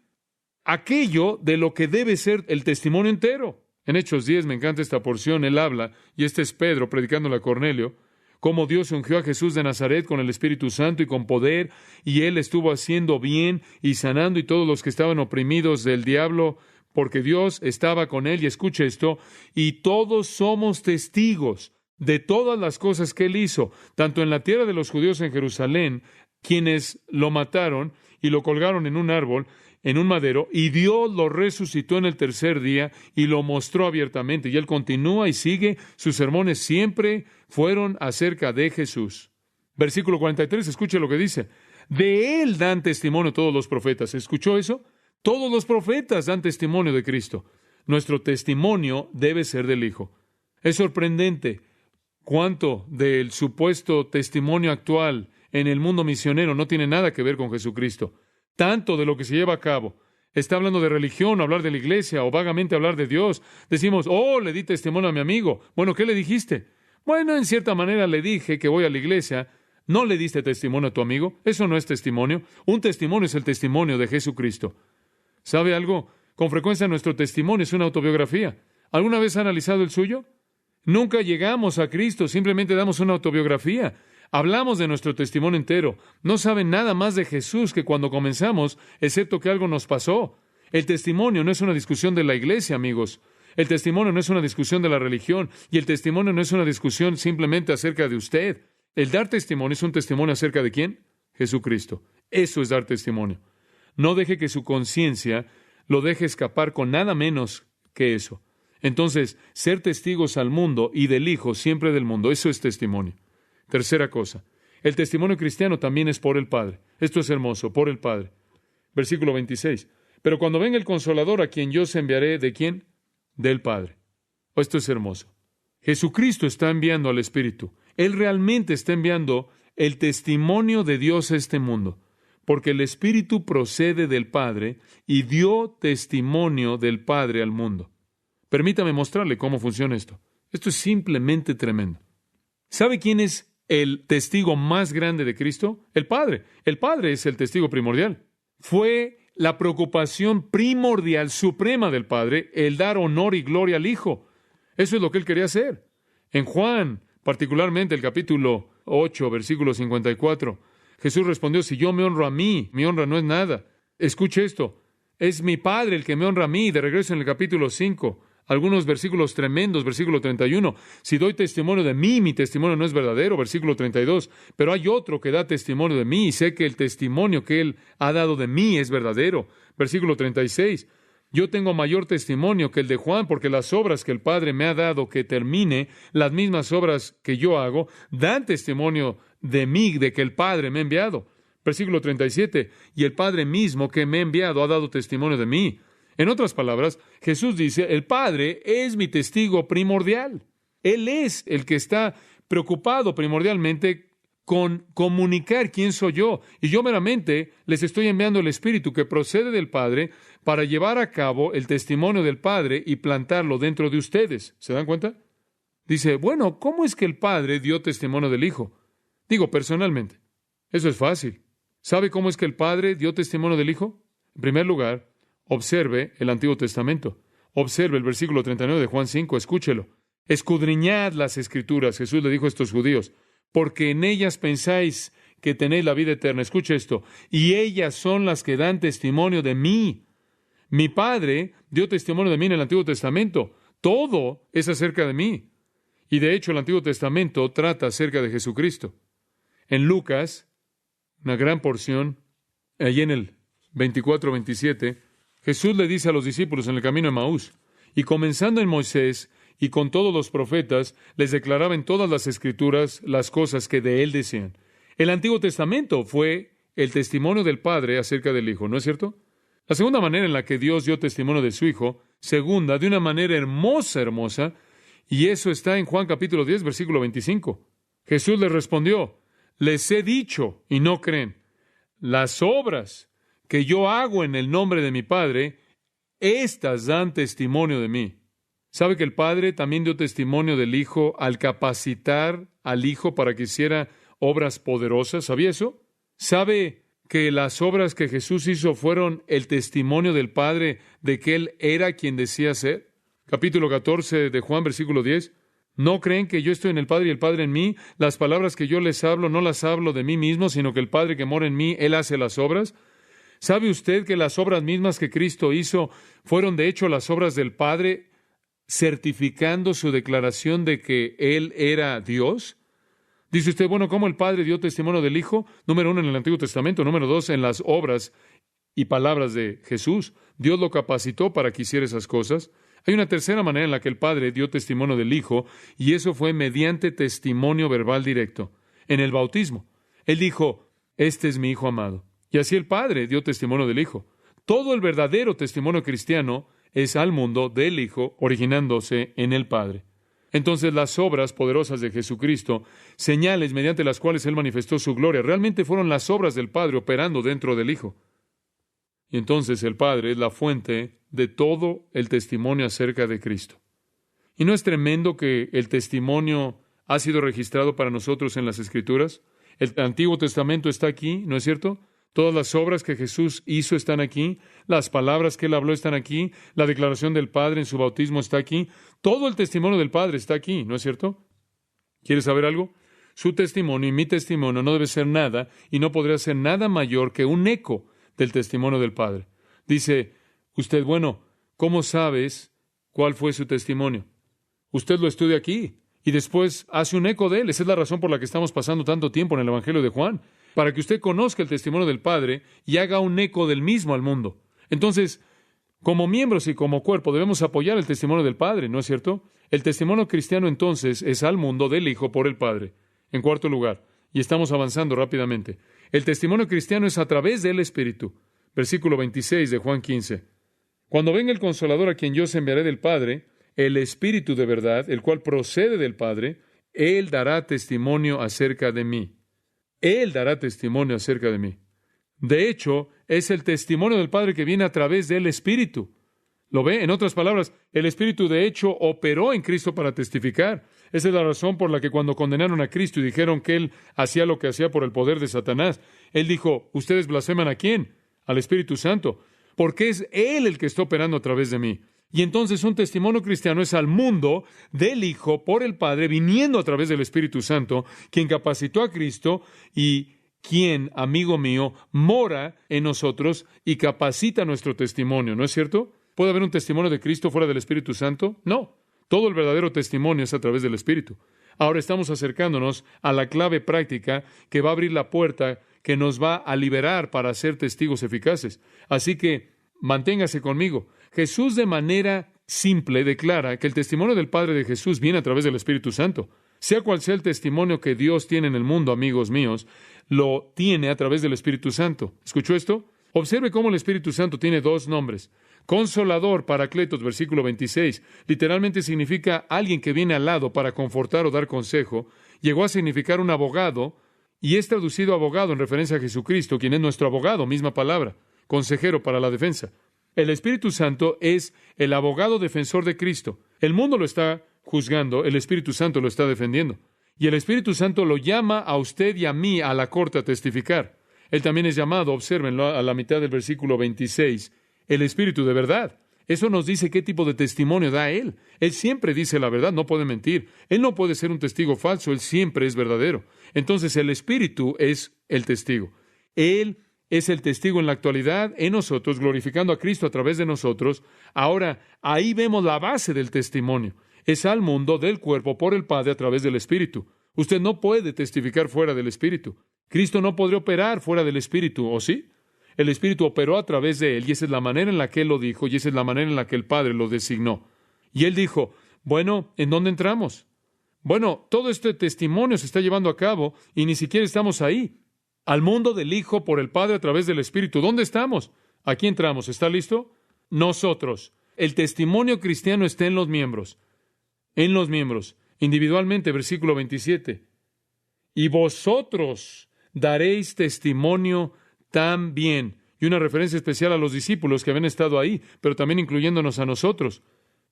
aquello de lo que debe ser el testimonio entero. En Hechos 10 me encanta esta porción, él habla, y este es Pedro predicándole a Cornelio, cómo Dios ungió a Jesús de Nazaret con el Espíritu Santo y con poder, y él estuvo haciendo bien y sanando y todos los que estaban oprimidos del diablo, porque Dios estaba con él, y escuche esto, y todos somos testigos de todas las cosas que él hizo, tanto en la tierra de los judíos en Jerusalén, quienes lo mataron y lo colgaron en un árbol, en un madero, y Dios lo resucitó en el tercer día y lo mostró abiertamente. Y él continúa y sigue. Sus sermones siempre fueron acerca de Jesús. Versículo 43, escuche lo que dice. De él dan testimonio todos los profetas. ¿Escuchó eso? Todos los profetas dan testimonio de Cristo. Nuestro testimonio debe ser del Hijo. Es sorprendente cuánto del supuesto testimonio actual en el mundo misionero no tiene nada que ver con Jesucristo. Tanto de lo que se lleva a cabo. Está hablando de religión, hablar de la iglesia, o vagamente hablar de Dios. Decimos, le di testimonio a mi amigo. Bueno, ¿qué le dijiste? Bueno, en cierta manera le dije que voy a la iglesia. ¿No le diste testimonio a tu amigo? Eso no es testimonio. Un testimonio es el testimonio de Jesucristo. ¿Sabe algo? Con frecuencia nuestro testimonio es una autobiografía. ¿Alguna vez ha analizado el suyo? Nunca llegamos a Cristo, simplemente damos una autobiografía. Hablamos de nuestro testimonio entero. No saben nada más de Jesús que cuando comenzamos, excepto que algo nos pasó. El testimonio no es una discusión de la iglesia, amigos. El testimonio no es una discusión de la religión. Y el testimonio no es una discusión simplemente acerca de usted. El dar testimonio es un testimonio acerca de ¿quién? Jesucristo. Eso es dar testimonio. No deje que su conciencia lo deje escapar con nada menos que eso. Entonces, ser testigos al mundo y del Hijo, siempre del mundo, eso es testimonio. Tercera cosa, el testimonio cristiano también es por el Padre. Esto es hermoso, por el Padre. Versículo 26. Pero cuando venga el Consolador, a quien yo os enviaré, ¿de quién? Del Padre. Esto es hermoso. Jesucristo está enviando al Espíritu. Él realmente está enviando el testimonio de Dios a este mundo, porque el Espíritu procede del Padre y dio testimonio del Padre al mundo. Permítame mostrarle cómo funciona esto. Esto es simplemente tremendo. ¿Sabe quién es el testigo más grande de Cristo? El Padre. El Padre es el testigo primordial. Fue la preocupación primordial, suprema del Padre, el dar honor y gloria al Hijo. Eso es lo que Él quería hacer. En Juan, particularmente el capítulo 8, versículo 54, Jesús respondió, si yo me honro a mí, mi honra no es nada. Escuche esto, es mi Padre el que me honra a mí. De regreso en el capítulo 5, algunos versículos tremendos, versículo 31, si doy testimonio de mí, mi testimonio no es verdadero, versículo 32, pero hay otro que da testimonio de mí y sé que el testimonio que Él ha dado de mí es verdadero, versículo 36, yo tengo mayor testimonio que el de Juan, porque las obras que el Padre me ha dado que termine, las mismas obras que yo hago, dan testimonio de mí, de que el Padre me ha enviado. Versículo 37, y el Padre mismo que me ha enviado ha dado testimonio de mí. En otras palabras, Jesús dice, el Padre es mi testigo primordial. Él es el que está preocupado primordialmente con comunicar quién soy yo. Y yo meramente les estoy enviando el Espíritu que procede del Padre para llevar a cabo el testimonio del Padre y plantarlo dentro de ustedes. ¿Se dan cuenta? Dice, bueno, ¿cómo es que el Padre dio testimonio del Hijo? Digo, personalmente. Eso es fácil. ¿Sabe cómo es que el Padre dio testimonio del Hijo? En primer lugar, observe el Antiguo Testamento. Observe el versículo 39 de Juan 5. Escúchelo. Escudriñad las Escrituras. Jesús le dijo a estos judíos, porque en ellas pensáis que tenéis la vida eterna. Escuche esto. Y ellas son las que dan testimonio de mí. Mi Padre dio testimonio de mí en el Antiguo Testamento. Todo es acerca de mí. Y de hecho el Antiguo Testamento trata acerca de Jesucristo. En Lucas, una gran porción, allí en el 24-27, Jesús le dice a los discípulos en el camino de Emaús, y comenzando en Moisés y con todos los profetas, les declaraba en todas las Escrituras las cosas que de él decían. El Antiguo Testamento fue el testimonio del Padre acerca del Hijo, ¿no es cierto? La segunda manera en la que Dios dio testimonio de su Hijo, segunda, de una manera hermosa, hermosa, y eso está en Juan capítulo 10, versículo 25. Jesús les respondió, les he dicho, y no creen, las obras que yo hago en el nombre de mi Padre, éstas dan testimonio de mí. ¿Sabe que el Padre también dio testimonio del Hijo al capacitar al Hijo para que hiciera obras poderosas? ¿Sabía eso? ¿Sabe que las obras que Jesús hizo fueron el testimonio del Padre de que Él era quien decía ser? Capítulo 14 de Juan, versículo 10. ¿No creen que yo estoy en el Padre y el Padre en mí? Las palabras que yo les hablo no las hablo de mí mismo, sino que el Padre que mora en mí, Él hace las obras. ¿Sabe usted que las obras mismas que Cristo hizo fueron de hecho las obras del Padre, certificando su declaración de que Él era Dios? Dice usted, bueno, ¿cómo el Padre dio testimonio del Hijo? Número 1, en el Antiguo Testamento. Número 2, en las obras y palabras de Jesús. Dios lo capacitó para que hiciera esas cosas. Hay una tercera manera en la que el Padre dio testimonio del Hijo, y eso fue mediante testimonio verbal directo, en el bautismo. Él dijo, este es mi Hijo amado. Y así el Padre dio testimonio del Hijo. Todo el verdadero testimonio cristiano es al mundo del Hijo, originándose en el Padre. Entonces las obras poderosas de Jesucristo, señales mediante las cuales Él manifestó su gloria, realmente fueron las obras del Padre operando dentro del Hijo. Y entonces el Padre es la fuente de todo el testimonio acerca de Cristo. ¿Y no es tremendo que el testimonio ha sido registrado para nosotros en las Escrituras? El Antiguo Testamento está aquí, ¿no es cierto? Todas las obras que Jesús hizo están aquí, las palabras que Él habló están aquí, la declaración del Padre en su bautismo está aquí, todo el testimonio del Padre está aquí, ¿no es cierto? ¿Quieres saber algo? Su testimonio y mi testimonio no debe ser nada y no podría ser nada mayor que un eco del testimonio del Padre. Dice usted, bueno, ¿cómo sabes cuál fue su testimonio? Usted lo estudia aquí y después hace un eco de él. Esa es la razón por la que estamos pasando tanto tiempo en el Evangelio de Juan, para que usted conozca el testimonio del Padre y haga un eco del mismo al mundo. Entonces, como miembros y como cuerpo debemos apoyar el testimonio del Padre, ¿no es cierto? El testimonio cristiano entonces es al mundo del Hijo por el Padre. En cuarto lugar, y estamos avanzando rápidamente, el testimonio cristiano es a través del Espíritu. Versículo 26 de Juan 15. Cuando venga el Consolador a quien yo os enviaré del Padre, el Espíritu de verdad, el cual procede del Padre, Él dará testimonio acerca de mí. Él dará testimonio acerca de mí. De hecho, es el testimonio del Padre que viene a través del Espíritu. ¿Lo ve? En otras palabras, el Espíritu de hecho operó en Cristo para testificar. Esa es la razón por la que cuando condenaron a Cristo y dijeron que Él hacía lo que hacía por el poder de Satanás, Él dijo, ¿ustedes blasfeman a quién? Al Espíritu Santo. Porque es Él el que está operando a través de mí. Y entonces un testimonio cristiano es al mundo del Hijo por el Padre, viniendo a través del Espíritu Santo, quien capacitó a Cristo y quien, amigo mío, mora en nosotros y capacita nuestro testimonio, ¿no es cierto? ¿Puede haber un testimonio de Cristo fuera del Espíritu Santo? No. Todo el verdadero testimonio es a través del Espíritu. Ahora estamos acercándonos a la clave práctica que va a abrir la puerta que nos va a liberar para ser testigos eficaces. Así que manténgase conmigo. Jesús de manera simple declara que el testimonio del Padre de Jesús viene a través del Espíritu Santo. Sea cual sea el testimonio que Dios tiene en el mundo, amigos míos, lo tiene a través del Espíritu Santo. ¿Escuchó esto? Observe cómo el Espíritu Santo tiene dos nombres. Consolador, Paracletos, versículo 26, literalmente significa alguien que viene al lado para confortar o dar consejo. Llegó a significar un abogado, y es traducido abogado en referencia a Jesucristo, quien es nuestro abogado, misma palabra, consejero para la defensa. El Espíritu Santo es el abogado defensor de Cristo. El mundo lo está juzgando, el Espíritu Santo lo está defendiendo. Y el Espíritu Santo lo llama a usted y a mí a la corte a testificar. Él también es llamado, obsérvenlo a la mitad del versículo 26, el Espíritu de verdad. Eso nos dice qué tipo de testimonio da Él. Él siempre dice la verdad, no puede mentir. Él no puede ser un testigo falso, Él siempre es verdadero. Entonces el Espíritu es el testigo. Él es el testigo en la actualidad en nosotros, glorificando a Cristo a través de nosotros. Ahora, ahí vemos la base del testimonio. Es al mundo del cuerpo por el Padre a través del Espíritu. Usted no puede testificar fuera del Espíritu. Cristo no podría operar fuera del Espíritu, ¿o sí? El Espíritu operó a través de Él, y esa es la manera en la que Él lo dijo, y esa es la manera en la que el Padre lo designó. Y Él dijo, bueno, ¿en dónde entramos? Bueno, todo este testimonio se está llevando a cabo, y ni siquiera estamos ahí. Al mundo del Hijo por el Padre a través del Espíritu. ¿Dónde estamos? Aquí entramos. ¿Está listo? Nosotros. El testimonio cristiano está en los miembros. En los miembros. Individualmente, versículo 27. Y vosotros daréis testimonio también. Y una referencia especial a los discípulos que habían estado ahí, pero también incluyéndonos a nosotros.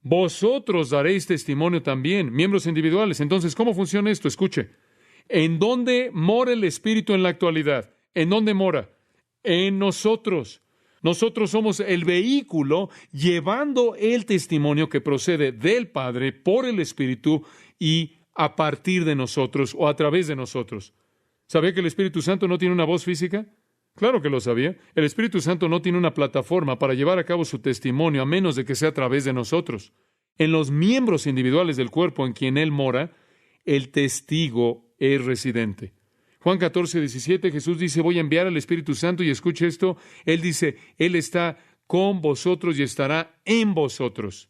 Vosotros daréis testimonio también, miembros individuales. Entonces, ¿cómo funciona esto? Escuche. ¿En dónde mora el Espíritu en la actualidad? ¿En dónde mora? En nosotros. Nosotros somos el vehículo llevando el testimonio que procede del Padre por el Espíritu y a partir de nosotros o a través de nosotros. ¿Sabía que el Espíritu Santo no tiene una voz física? Claro que lo sabía. El Espíritu Santo no tiene una plataforma para llevar a cabo su testimonio a menos de que sea a través de nosotros. En los miembros individuales del cuerpo en quien Él mora, el testigo es residente. Juan 14:17, Jesús dice, voy a enviar al Espíritu Santo, y escuche esto, Él dice, Él está con vosotros y estará en vosotros.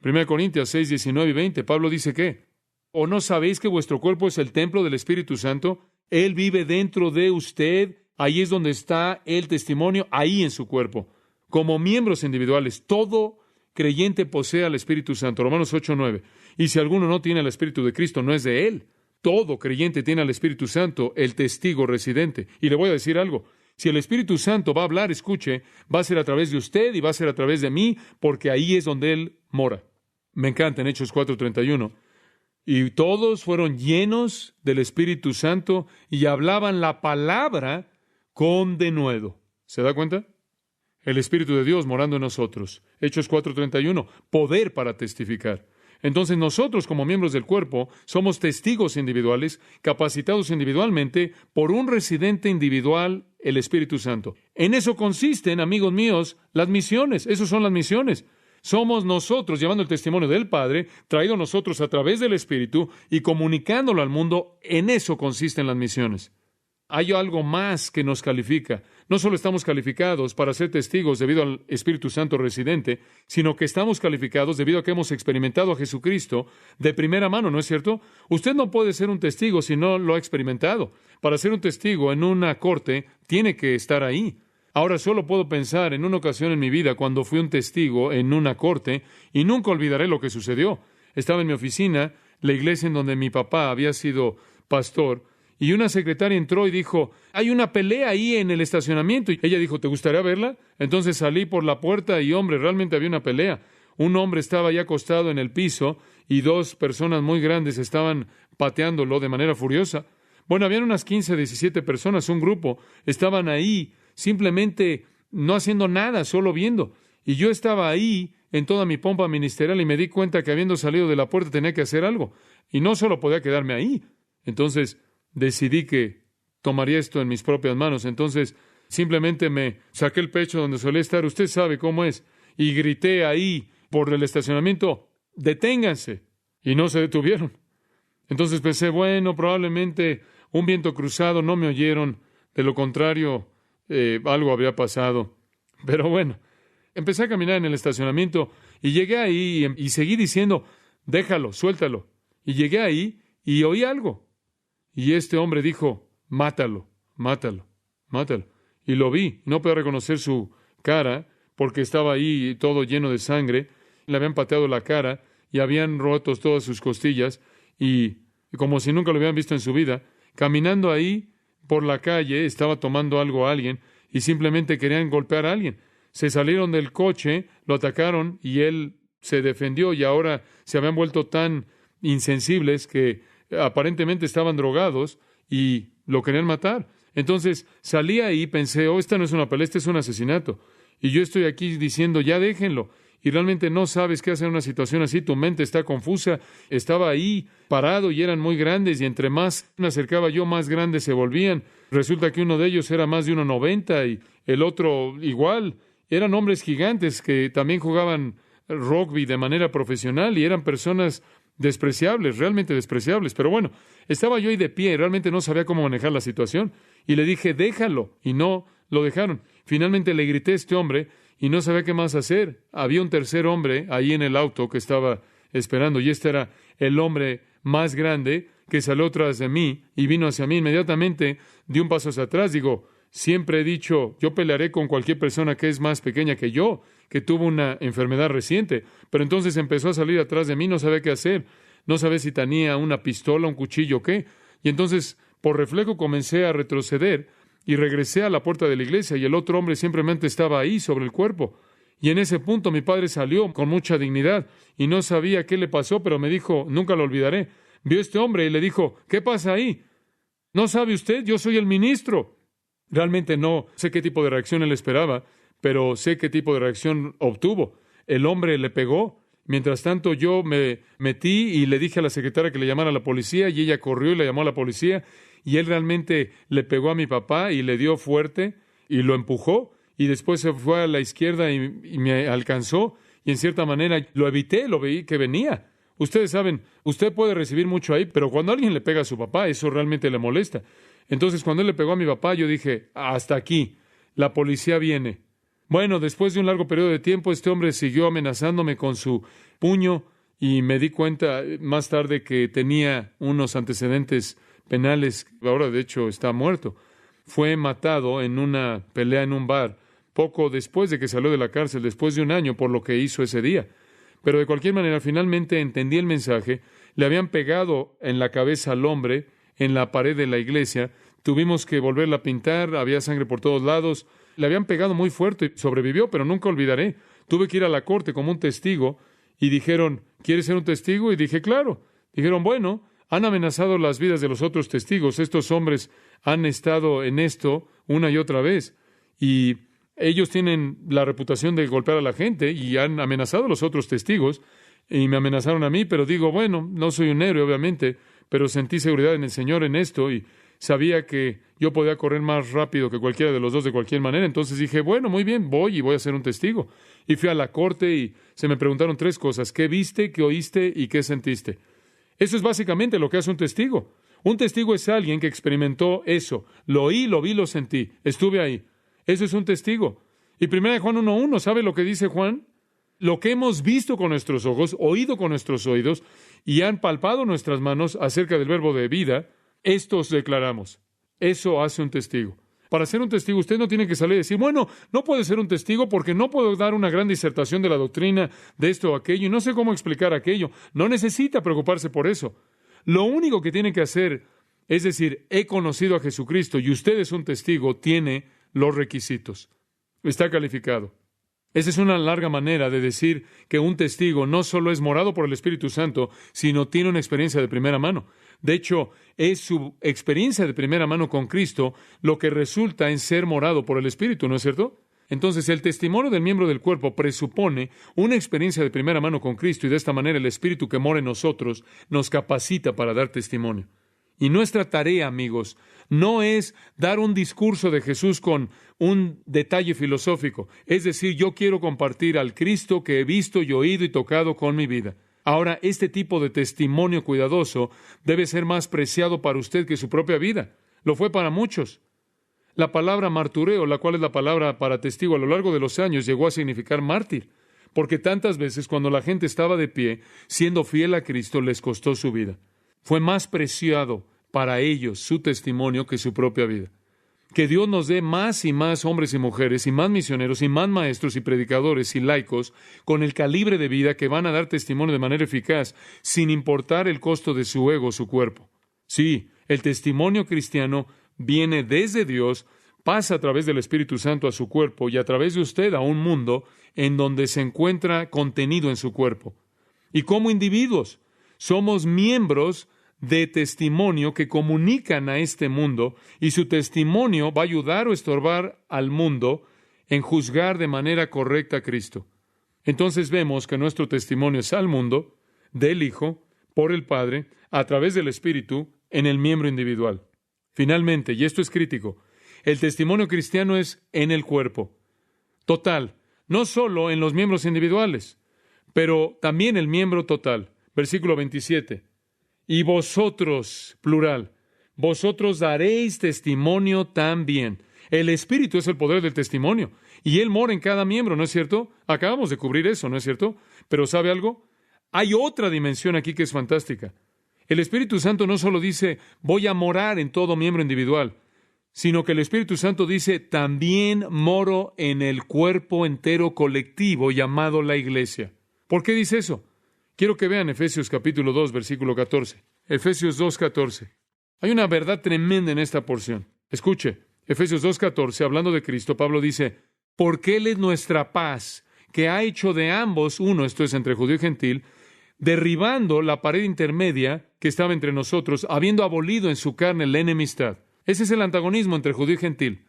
1 Corintios 6:19 y 20, Pablo dice ¿qué? ¿O no sabéis que vuestro cuerpo es el templo del Espíritu Santo? Él vive dentro de usted, ahí es donde está el testimonio, ahí en su cuerpo. Como miembros individuales, todo creyente posee al Espíritu Santo. Romanos 8:9. Y si alguno no tiene el Espíritu de Cristo, no es de él. Todo creyente tiene al Espíritu Santo, el testigo residente. Y le voy a decir algo. Si el Espíritu Santo va a hablar, escuche, va a ser a través de usted y va a ser a través de mí, porque ahí es donde Él mora. Me encanta en Hechos 4:31. Y todos fueron llenos del Espíritu Santo y hablaban la palabra con denuedo. ¿Se da cuenta? El Espíritu de Dios morando en nosotros. Hechos 4:31. Poder para testificar. Entonces nosotros, como miembros del cuerpo, somos testigos individuales, capacitados individualmente por un residente individual, el Espíritu Santo. En eso consisten, amigos míos, las misiones. Esas son las misiones. Somos nosotros llevando el testimonio del Padre, traído a nosotros a través del Espíritu y comunicándolo al mundo. En eso consisten las misiones. Hay algo más que nos califica. No solo estamos calificados para ser testigos debido al Espíritu Santo residente, sino que estamos calificados debido a que hemos experimentado a Jesucristo de primera mano, ¿no es cierto? Usted no puede ser un testigo si no lo ha experimentado. Para ser un testigo en una corte, tiene que estar ahí. Ahora solo puedo pensar en una ocasión en mi vida cuando fui un testigo en una corte y nunca olvidaré lo que sucedió. Estaba en mi oficina, la iglesia en donde mi papá había sido pastor, y una secretaria entró y dijo, hay una pelea ahí en el estacionamiento. Y ella dijo, ¿te gustaría verla? Entonces salí por la puerta y, hombre, realmente había una pelea. Un hombre estaba ya acostado en el piso y dos personas muy grandes estaban pateándolo de manera furiosa. Bueno, habían unas 15, 17 personas, un grupo. Estaban ahí simplemente no haciendo nada, solo viendo. Y yo estaba ahí en toda mi pompa ministerial y me di cuenta que habiendo salido de la puerta tenía que hacer algo. Y no solo podía quedarme ahí. Entonces decidí que tomaría esto en mis propias manos. Entonces, simplemente me saqué el pecho donde solía estar. Usted sabe cómo es. Y grité ahí por el estacionamiento, ¡deténganse! Y no se detuvieron. Entonces pensé, bueno, probablemente un viento cruzado, no me oyeron. De lo contrario, algo habría pasado. Pero bueno, empecé a caminar en el estacionamiento y llegué ahí y seguí diciendo, déjalo, suéltalo. Y llegué ahí y oí algo. Y este hombre dijo, mátalo, mátalo, mátalo. Y lo vi, no podía reconocer su cara porque estaba ahí todo lleno de sangre. Le habían pateado la cara y habían roto todas sus costillas y como si nunca lo habían visto en su vida. Caminando ahí por la calle, estaba tomando algo a alguien y simplemente querían golpear a alguien. Se salieron del coche, lo atacaron y él se defendió y ahora se habían vuelto tan insensibles que aparentemente estaban drogados y lo querían matar. Entonces salí ahí y pensé, esta no es una pelea, este es un asesinato. Y yo estoy aquí diciendo, ya déjenlo. Y realmente no sabes qué hacer en una situación así, tu mente está confusa. Estaba ahí parado y eran muy grandes y entre más me acercaba yo, más grandes se volvían. Resulta que uno de ellos era más de 1,90 y el otro igual. Eran hombres gigantes que también jugaban rugby de manera profesional y eran personas despreciables, realmente despreciables. Pero bueno, estaba yo ahí de pie y realmente no sabía cómo manejar la situación. Y le dije, déjalo. Y no lo dejaron. Finalmente le grité a este hombre y no sabía qué más hacer. Había un tercer hombre ahí en el auto que estaba esperando. Y este era el hombre más grande que salió tras de mí y vino hacia mí. Inmediatamente di un paso hacia atrás. Digo, siempre he dicho, yo pelearé con cualquier persona que es más pequeña que yo, que tuvo una enfermedad reciente. Pero entonces empezó a salir atrás de mí, no sabía qué hacer. No sabía si tenía una pistola, un cuchillo o qué. Y entonces, por reflejo, comencé a retroceder y regresé a la puerta de la iglesia y el otro hombre simplemente estaba ahí sobre el cuerpo. Y en ese punto mi padre salió con mucha dignidad y no sabía qué le pasó, pero me dijo, nunca lo olvidaré. Vio a este hombre y le dijo, ¿qué pasa ahí? ¿No sabe usted? Yo soy el ministro. Realmente no sé qué tipo de reacción él esperaba, pero sé qué tipo de reacción obtuvo. El hombre le pegó. Mientras tanto, yo me metí y le dije a la secretaria que le llamara a la policía y ella corrió y le llamó a la policía y él realmente le pegó a mi papá y le dio fuerte y lo empujó y después se fue a la izquierda y me alcanzó y en cierta manera lo evité, lo veí que venía. Ustedes saben, usted puede recibir mucho ahí, pero cuando alguien le pega a su papá, eso realmente le molesta. Entonces, cuando él le pegó a mi papá, yo dije, hasta aquí, la policía viene. Bueno, después de un largo periodo de tiempo, este hombre siguió amenazándome con su puño y me di cuenta más tarde que tenía unos antecedentes penales. Ahora, de hecho, está muerto. Fue matado en una pelea en un bar, poco después de que salió de la cárcel, después de un año, por lo que hizo ese día. Pero de cualquier manera, finalmente entendí el mensaje. Le habían pegado en la cabeza al hombre en la pared de la iglesia. Tuvimos que volverla a pintar, había sangre por todos lados. Le habían pegado muy fuerte y sobrevivió, pero nunca olvidaré. Tuve que ir a la corte como un testigo y dijeron, ¿quieres ser un testigo? Y dije, claro. Dijeron, bueno, han amenazado las vidas de los otros testigos. Estos hombres han estado en esto una y otra vez. Y ellos tienen la reputación de golpear a la gente y han amenazado a los otros testigos. Y me amenazaron a mí, pero digo, bueno, no soy un héroe, obviamente, pero sentí seguridad en el Señor en esto y sabía que yo podía correr más rápido que cualquiera de los dos de cualquier manera. Entonces dije, bueno, muy bien, voy a ser un testigo. Y fui a la corte y se me preguntaron 3 cosas. ¿Qué viste, qué oíste y qué sentiste? Eso es básicamente lo que hace un testigo. Un testigo es alguien que experimentó eso. Lo oí, lo vi, lo sentí. Estuve ahí. Eso es un testigo. Y 1 Juan 1:1, ¿sabe lo que dice Juan? Lo que hemos visto con nuestros ojos, oído con nuestros oídos y han palpado nuestras manos acerca del verbo de vida, esto os declaramos. Eso hace un testigo. Para ser un testigo, usted no tiene que salir y decir, bueno, no puede ser un testigo porque no puedo dar una gran disertación de la doctrina de esto o aquello y no sé cómo explicar aquello. No necesita preocuparse por eso. Lo único que tiene que hacer es decir, he conocido a Jesucristo y usted es un testigo, tiene los requisitos. Está calificado. Esa es una larga manera de decir que un testigo no solo es morado por el Espíritu Santo, sino tiene una experiencia de primera mano. De hecho, es su experiencia de primera mano con Cristo lo que resulta en ser morado por el Espíritu, ¿no es cierto? Entonces, el testimonio del miembro del cuerpo presupone una experiencia de primera mano con Cristo y de esta manera el Espíritu que mora en nosotros nos capacita para dar testimonio. Y nuestra tarea, amigos, no es dar un discurso de Jesús con un detalle filosófico. Es decir, yo quiero compartir al Cristo que he visto y oído y tocado con mi vida. Ahora, este tipo de testimonio cuidadoso debe ser más preciado para usted que su propia vida. Lo fue para muchos. La palabra martureo, la cual es la palabra para testigo a lo largo de los años, llegó a significar mártir, porque tantas veces cuando la gente estaba de pie, siendo fiel a Cristo, les costó su vida. Fue más preciado para ellos su testimonio que su propia vida. Que Dios nos dé más y más hombres y mujeres, y más misioneros, y más maestros y predicadores y laicos, con el calibre de vida que van a dar testimonio de manera eficaz, sin importar el costo de su ego o su cuerpo. Sí, el testimonio cristiano viene desde Dios, pasa a través del Espíritu Santo a su cuerpo, y a través de usted a un mundo en donde se encuentra contenido en su cuerpo. Y como individuos, somos miembros de testimonio que comunican a este mundo, y su testimonio va a ayudar o estorbar al mundo en juzgar de manera correcta a Cristo. Entonces vemos que nuestro testimonio es al mundo, del Hijo, por el Padre, a través del Espíritu, en el miembro individual. Finalmente, y esto es crítico, el testimonio cristiano es en el cuerpo. Total, no solo en los miembros individuales, pero también el miembro total. Versículo 27. Y vosotros, plural, vosotros daréis testimonio también. El Espíritu es el poder del testimonio, y Él mora en cada miembro, ¿no es cierto? Acabamos de cubrir eso, ¿no es cierto? Pero ¿sabe algo? Hay otra dimensión aquí que es fantástica. El Espíritu Santo no solo dice, voy a morar en todo miembro individual, sino que el Espíritu Santo dice, también moro en el cuerpo entero colectivo llamado la Iglesia. ¿Por qué dice eso? Quiero que vean Efesios capítulo 2, versículo 14. Efesios 2, 14. Hay una verdad tremenda en esta porción. Escuche, Efesios 2, 14, hablando de Cristo, Pablo dice, porque Él es nuestra paz, que ha hecho de ambos uno, esto es entre judío y gentil, derribando la pared intermedia que estaba entre nosotros, habiendo abolido en su carne la enemistad. Ese es el antagonismo entre judío y gentil.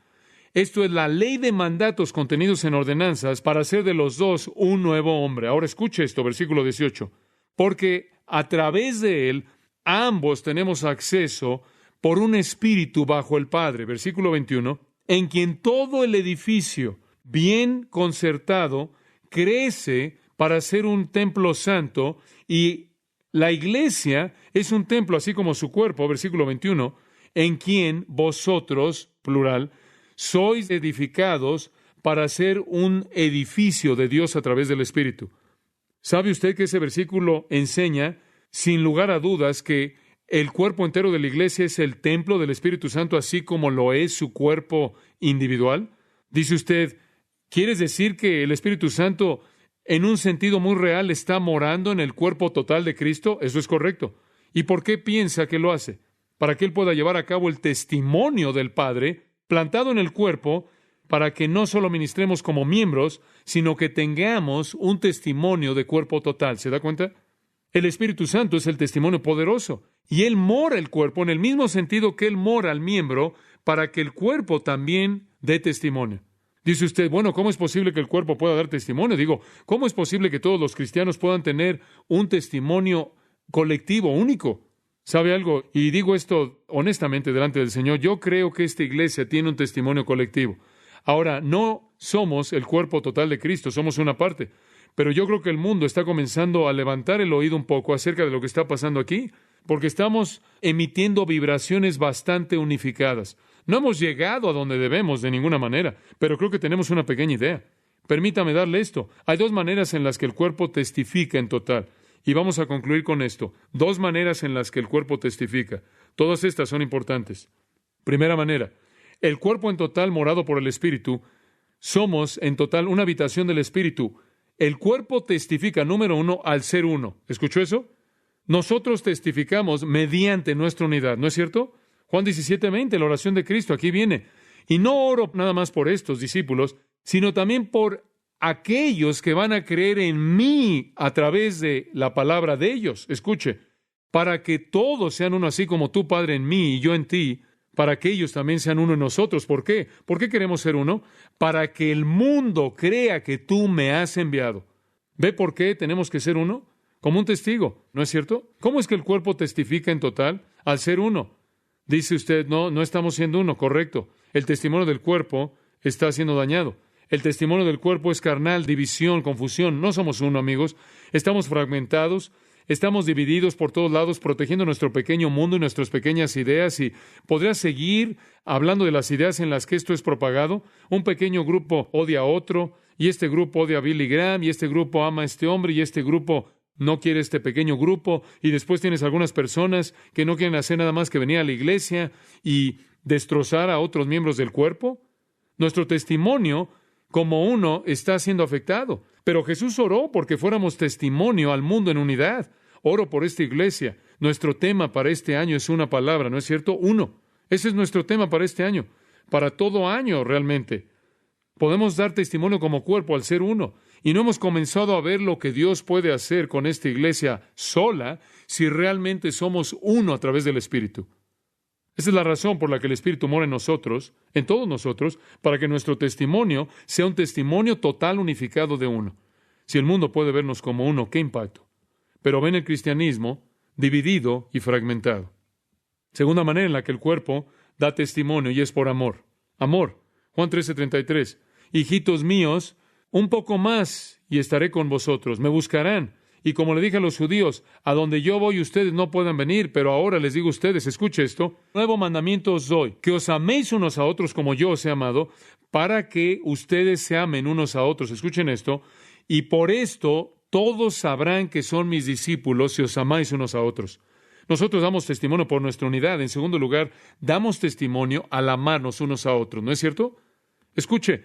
Esto es la ley de mandatos contenidos en ordenanzas para hacer de los dos un nuevo hombre. Ahora escuche esto, versículo 18. Porque a través de Él, ambos tenemos acceso por un espíritu bajo el Padre. Versículo 21. En quien todo el edificio, bien concertado, crece para ser un templo santo, y la iglesia es un templo así como su cuerpo. Versículo 21. en quien vosotros, plural, sois edificados para ser un edificio de Dios a través del Espíritu. ¿Sabe usted que ese versículo enseña, sin lugar a dudas, que el cuerpo entero de la iglesia es el templo del Espíritu Santo, así como lo es su cuerpo individual? Dice usted, ¿quieres decir que el Espíritu Santo, en un sentido muy real, está morando en el cuerpo total de Cristo? Eso es correcto. ¿Y por qué piensa que lo hace? Para que Él pueda llevar a cabo el testimonio del Padre, plantado en el cuerpo, para que no solo ministremos como miembros, sino que tengamos un testimonio de cuerpo total. ¿Se da cuenta? El Espíritu Santo es el testimonio poderoso, y Él mora el cuerpo en el mismo sentido que Él mora al miembro, para que el cuerpo también dé testimonio. Dice usted, bueno, ¿cómo es posible que el cuerpo pueda dar testimonio? Digo, ¿cómo es posible que todos los cristianos puedan tener un testimonio colectivo, único? ¿Sabe algo? Y digo esto honestamente delante del Señor, yo creo que esta iglesia tiene un testimonio colectivo. Ahora, no somos el cuerpo total de Cristo, somos una parte. Pero yo creo que el mundo está comenzando a levantar el oído un poco acerca de lo que está pasando aquí, porque estamos emitiendo vibraciones bastante unificadas. No hemos llegado a donde debemos de ninguna manera, pero creo que tenemos una pequeña idea. Permítame darle esto. Hay dos maneras en las que el cuerpo testifica en total. Y vamos a concluir con esto. Dos maneras en las que el cuerpo testifica. Todas estas son importantes. Primera manera, el cuerpo en total morado por el Espíritu, somos en total una habitación del Espíritu. El cuerpo testifica, número uno, al ser uno. ¿Escuchó eso? Nosotros testificamos mediante nuestra unidad, ¿no es cierto? Juan 17:20, la oración de Cristo, aquí viene. Y no oro nada más por estos discípulos, sino también por aquellos que van a creer en mí a través de la palabra de ellos. Escuche, para que todos sean uno así como tú, Padre, en mí y yo en ti, para que ellos también sean uno en nosotros. ¿Por qué? ¿Por qué queremos ser uno? Para que el mundo crea que tú me has enviado. ¿Ve por qué tenemos que ser uno? Como un testigo, ¿no es cierto? ¿Cómo es que el cuerpo testifica en total? Al ser uno. Dice usted, no estamos siendo uno, correcto. El testimonio del cuerpo está siendo dañado. El testimonio del cuerpo es carnal, división, confusión. No somos uno, amigos. Estamos fragmentados. Estamos divididos por todos lados, protegiendo nuestro pequeño mundo y nuestras pequeñas ideas. Y podría seguir hablando de las ideas en las que esto es propagado. Un pequeño grupo odia a otro, y este grupo odia a Billy Graham, y este grupo ama a este hombre, y este grupo no quiere este pequeño grupo. Y después tienes algunas personas que no quieren hacer nada más que venir a la iglesia y destrozar a otros miembros del cuerpo. Nuestro testimonio como uno está siendo afectado. Pero Jesús oró porque fuéramos testimonio al mundo en unidad. Oro por esta iglesia. Nuestro tema para este año es una palabra, ¿no es cierto? Uno. Ese es nuestro tema para este año. Para todo año, realmente. Podemos dar testimonio como cuerpo al ser uno. Y no hemos comenzado a ver lo que Dios puede hacer con esta iglesia sola si realmente somos uno a través del Espíritu. Esa es la razón por la que el Espíritu mora en nosotros, en todos nosotros, para que nuestro testimonio sea un testimonio total unificado de uno. Si el mundo puede vernos como uno, ¿qué impacto? Pero ven el cristianismo dividido y fragmentado. Segunda manera en la que el cuerpo da testimonio, y es por amor. Amor. Juan 13:33. Hijitos míos, un poco más y estaré con vosotros. Me buscarán. Y como le dije a los judíos, a donde yo voy ustedes no puedan venir, pero ahora les digo a ustedes, escuche esto, nuevo mandamiento os doy, que os améis unos a otros como yo os he amado, para que ustedes se amen unos a otros. Escuchen esto. Y por esto todos sabrán que son mis discípulos si os amáis unos a otros. Nosotros damos testimonio por nuestra unidad. En segundo lugar, damos testimonio al amarnos unos a otros. ¿No es cierto? Escuche,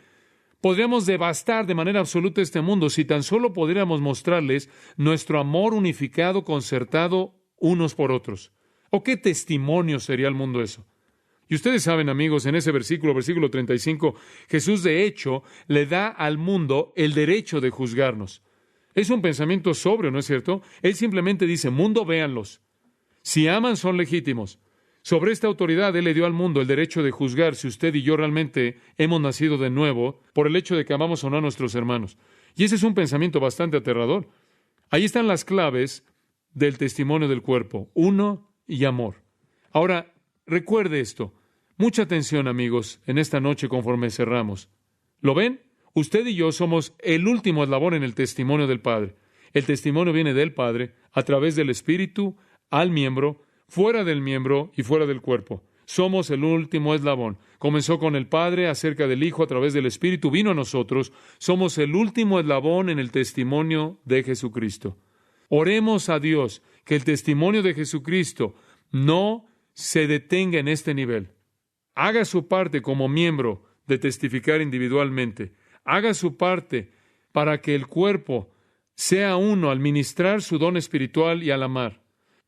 podríamos devastar de manera absoluta este mundo si tan solo pudiéramos mostrarles nuestro amor unificado, concertado unos por otros. ¿O qué testimonio sería el mundo eso? Y ustedes saben, amigos, en ese versículo 35, Jesús de hecho le da al mundo el derecho de juzgarnos. Es un pensamiento sobrio, ¿no es cierto? Él simplemente dice, mundo, véanlos. Si aman, son legítimos. Sobre esta autoridad, Él le dio al mundo el derecho de juzgar si usted y yo realmente hemos nacido de nuevo por el hecho de que amamos o no a nuestros hermanos. Y ese es un pensamiento bastante aterrador. Ahí están las claves del testimonio del cuerpo. Uno y amor. Ahora, recuerde esto. Mucha atención, amigos, en esta noche conforme cerramos. ¿Lo ven? Usted y yo somos el último eslabón en el testimonio del Padre. El testimonio viene del Padre a través del Espíritu al miembro, fuera del miembro y fuera del cuerpo. Somos el último eslabón. Comenzó con el Padre, acerca del Hijo, a través del Espíritu, vino a nosotros. Somos el último eslabón en el testimonio de Jesucristo. Oremos a Dios que el testimonio de Jesucristo no se detenga en este nivel. Haga su parte como miembro de testificar individualmente. Haga su parte para que el cuerpo sea uno al ministrar su don espiritual y al amar.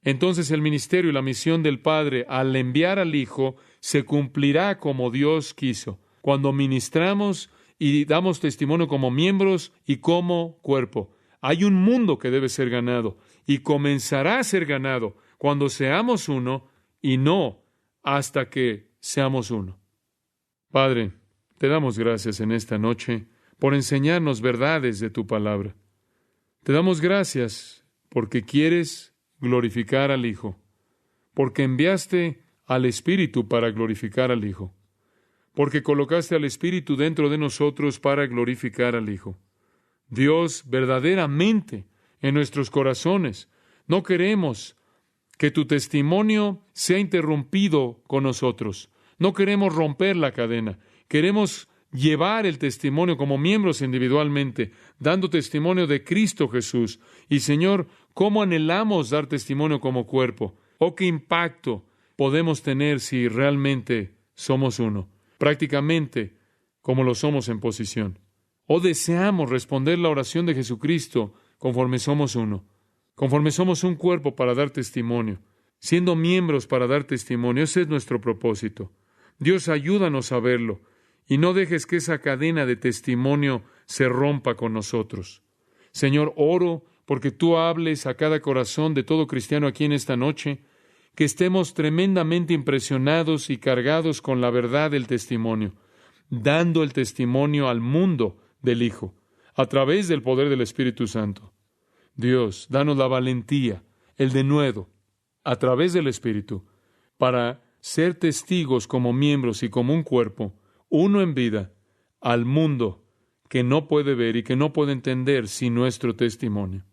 Entonces el ministerio y la misión del Padre al enviar al Hijo se cumplirá como Dios quiso, cuando ministramos y damos testimonio como miembros y como cuerpo. Hay un mundo que debe ser ganado y comenzará a ser ganado cuando seamos uno y no hasta que seamos uno. Padre, te damos gracias en esta noche por enseñarnos verdades de tu palabra. Te damos gracias porque quieres glorificar al Hijo, porque enviaste al Espíritu para glorificar al Hijo, porque colocaste al Espíritu dentro de nosotros para glorificar al Hijo. Dios, verdaderamente, en nuestros corazones, no queremos que tu testimonio sea interrumpido con nosotros. No queremos romper la cadena. Queremos llevar el testimonio como miembros individualmente, dando testimonio de Cristo Jesús. Y Señor, ¿cómo anhelamos dar testimonio como cuerpo? ¿O qué impacto podemos tener si realmente somos uno? Prácticamente como lo somos en posición. ¿O deseamos responder la oración de Jesucristo conforme somos uno? Conforme somos un cuerpo para dar testimonio, siendo miembros para dar testimonio. Ese es nuestro propósito. Dios, ayúdanos a verlo. Y no dejes que esa cadena de testimonio se rompa con nosotros. Señor, oro porque tú hables a cada corazón de todo cristiano aquí en esta noche, que estemos tremendamente impresionados y cargados con la verdad del testimonio, dando el testimonio al mundo del Hijo, a través del poder del Espíritu Santo. Dios, danos la valentía, el denuedo, a través del Espíritu, para ser testigos como miembros y como un cuerpo, uno en vida, al mundo que no puede ver y que no puede entender sin nuestro testimonio.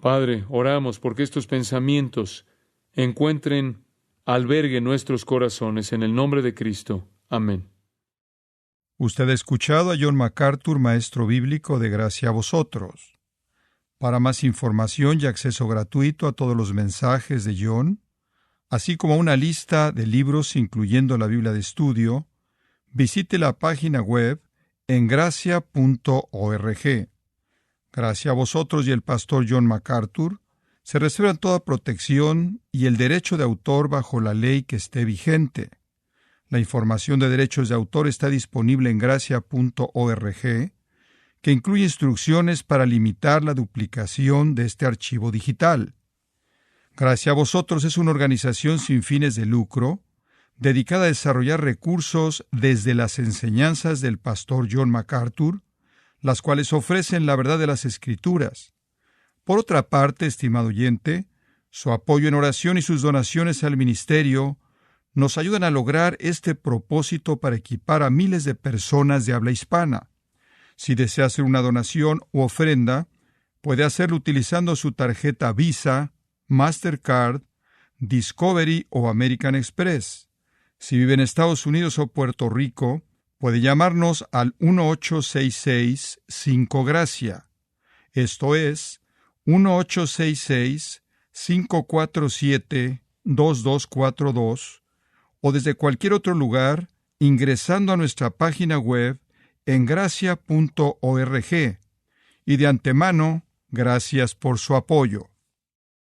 Padre, oramos porque estos pensamientos encuentren albergue en nuestros corazones en el nombre de Cristo. Amén. Usted ha escuchado a John MacArthur, maestro bíblico de Gracia a Vosotros. Para más información y acceso gratuito a todos los mensajes de John, así como una lista de libros incluyendo la Biblia de estudio, visite la página web en gracia.org. Gracia a Vosotros y el pastor John MacArthur se reservan toda protección y el derecho de autor bajo la ley que esté vigente. La información de derechos de autor está disponible en gracia.org, que incluye instrucciones para limitar la duplicación de este archivo digital. Gracia a Vosotros es una organización sin fines de lucro, dedicada a desarrollar recursos desde las enseñanzas del pastor John MacArthur, las cuales ofrecen la verdad de las Escrituras. Por otra parte, estimado oyente, su apoyo en oración y sus donaciones al ministerio nos ayudan a lograr este propósito para equipar a miles de personas de habla hispana. Si desea hacer una donación u ofrenda, puede hacerlo utilizando su tarjeta Visa, Mastercard, Discovery o American Express. Si vive en Estados Unidos o Puerto Rico, puede llamarnos al 1-866-5-GRACIA. Esto es 1-866-547-2242, o desde cualquier otro lugar ingresando a nuestra página web en gracia.org. Y de antemano, gracias por su apoyo.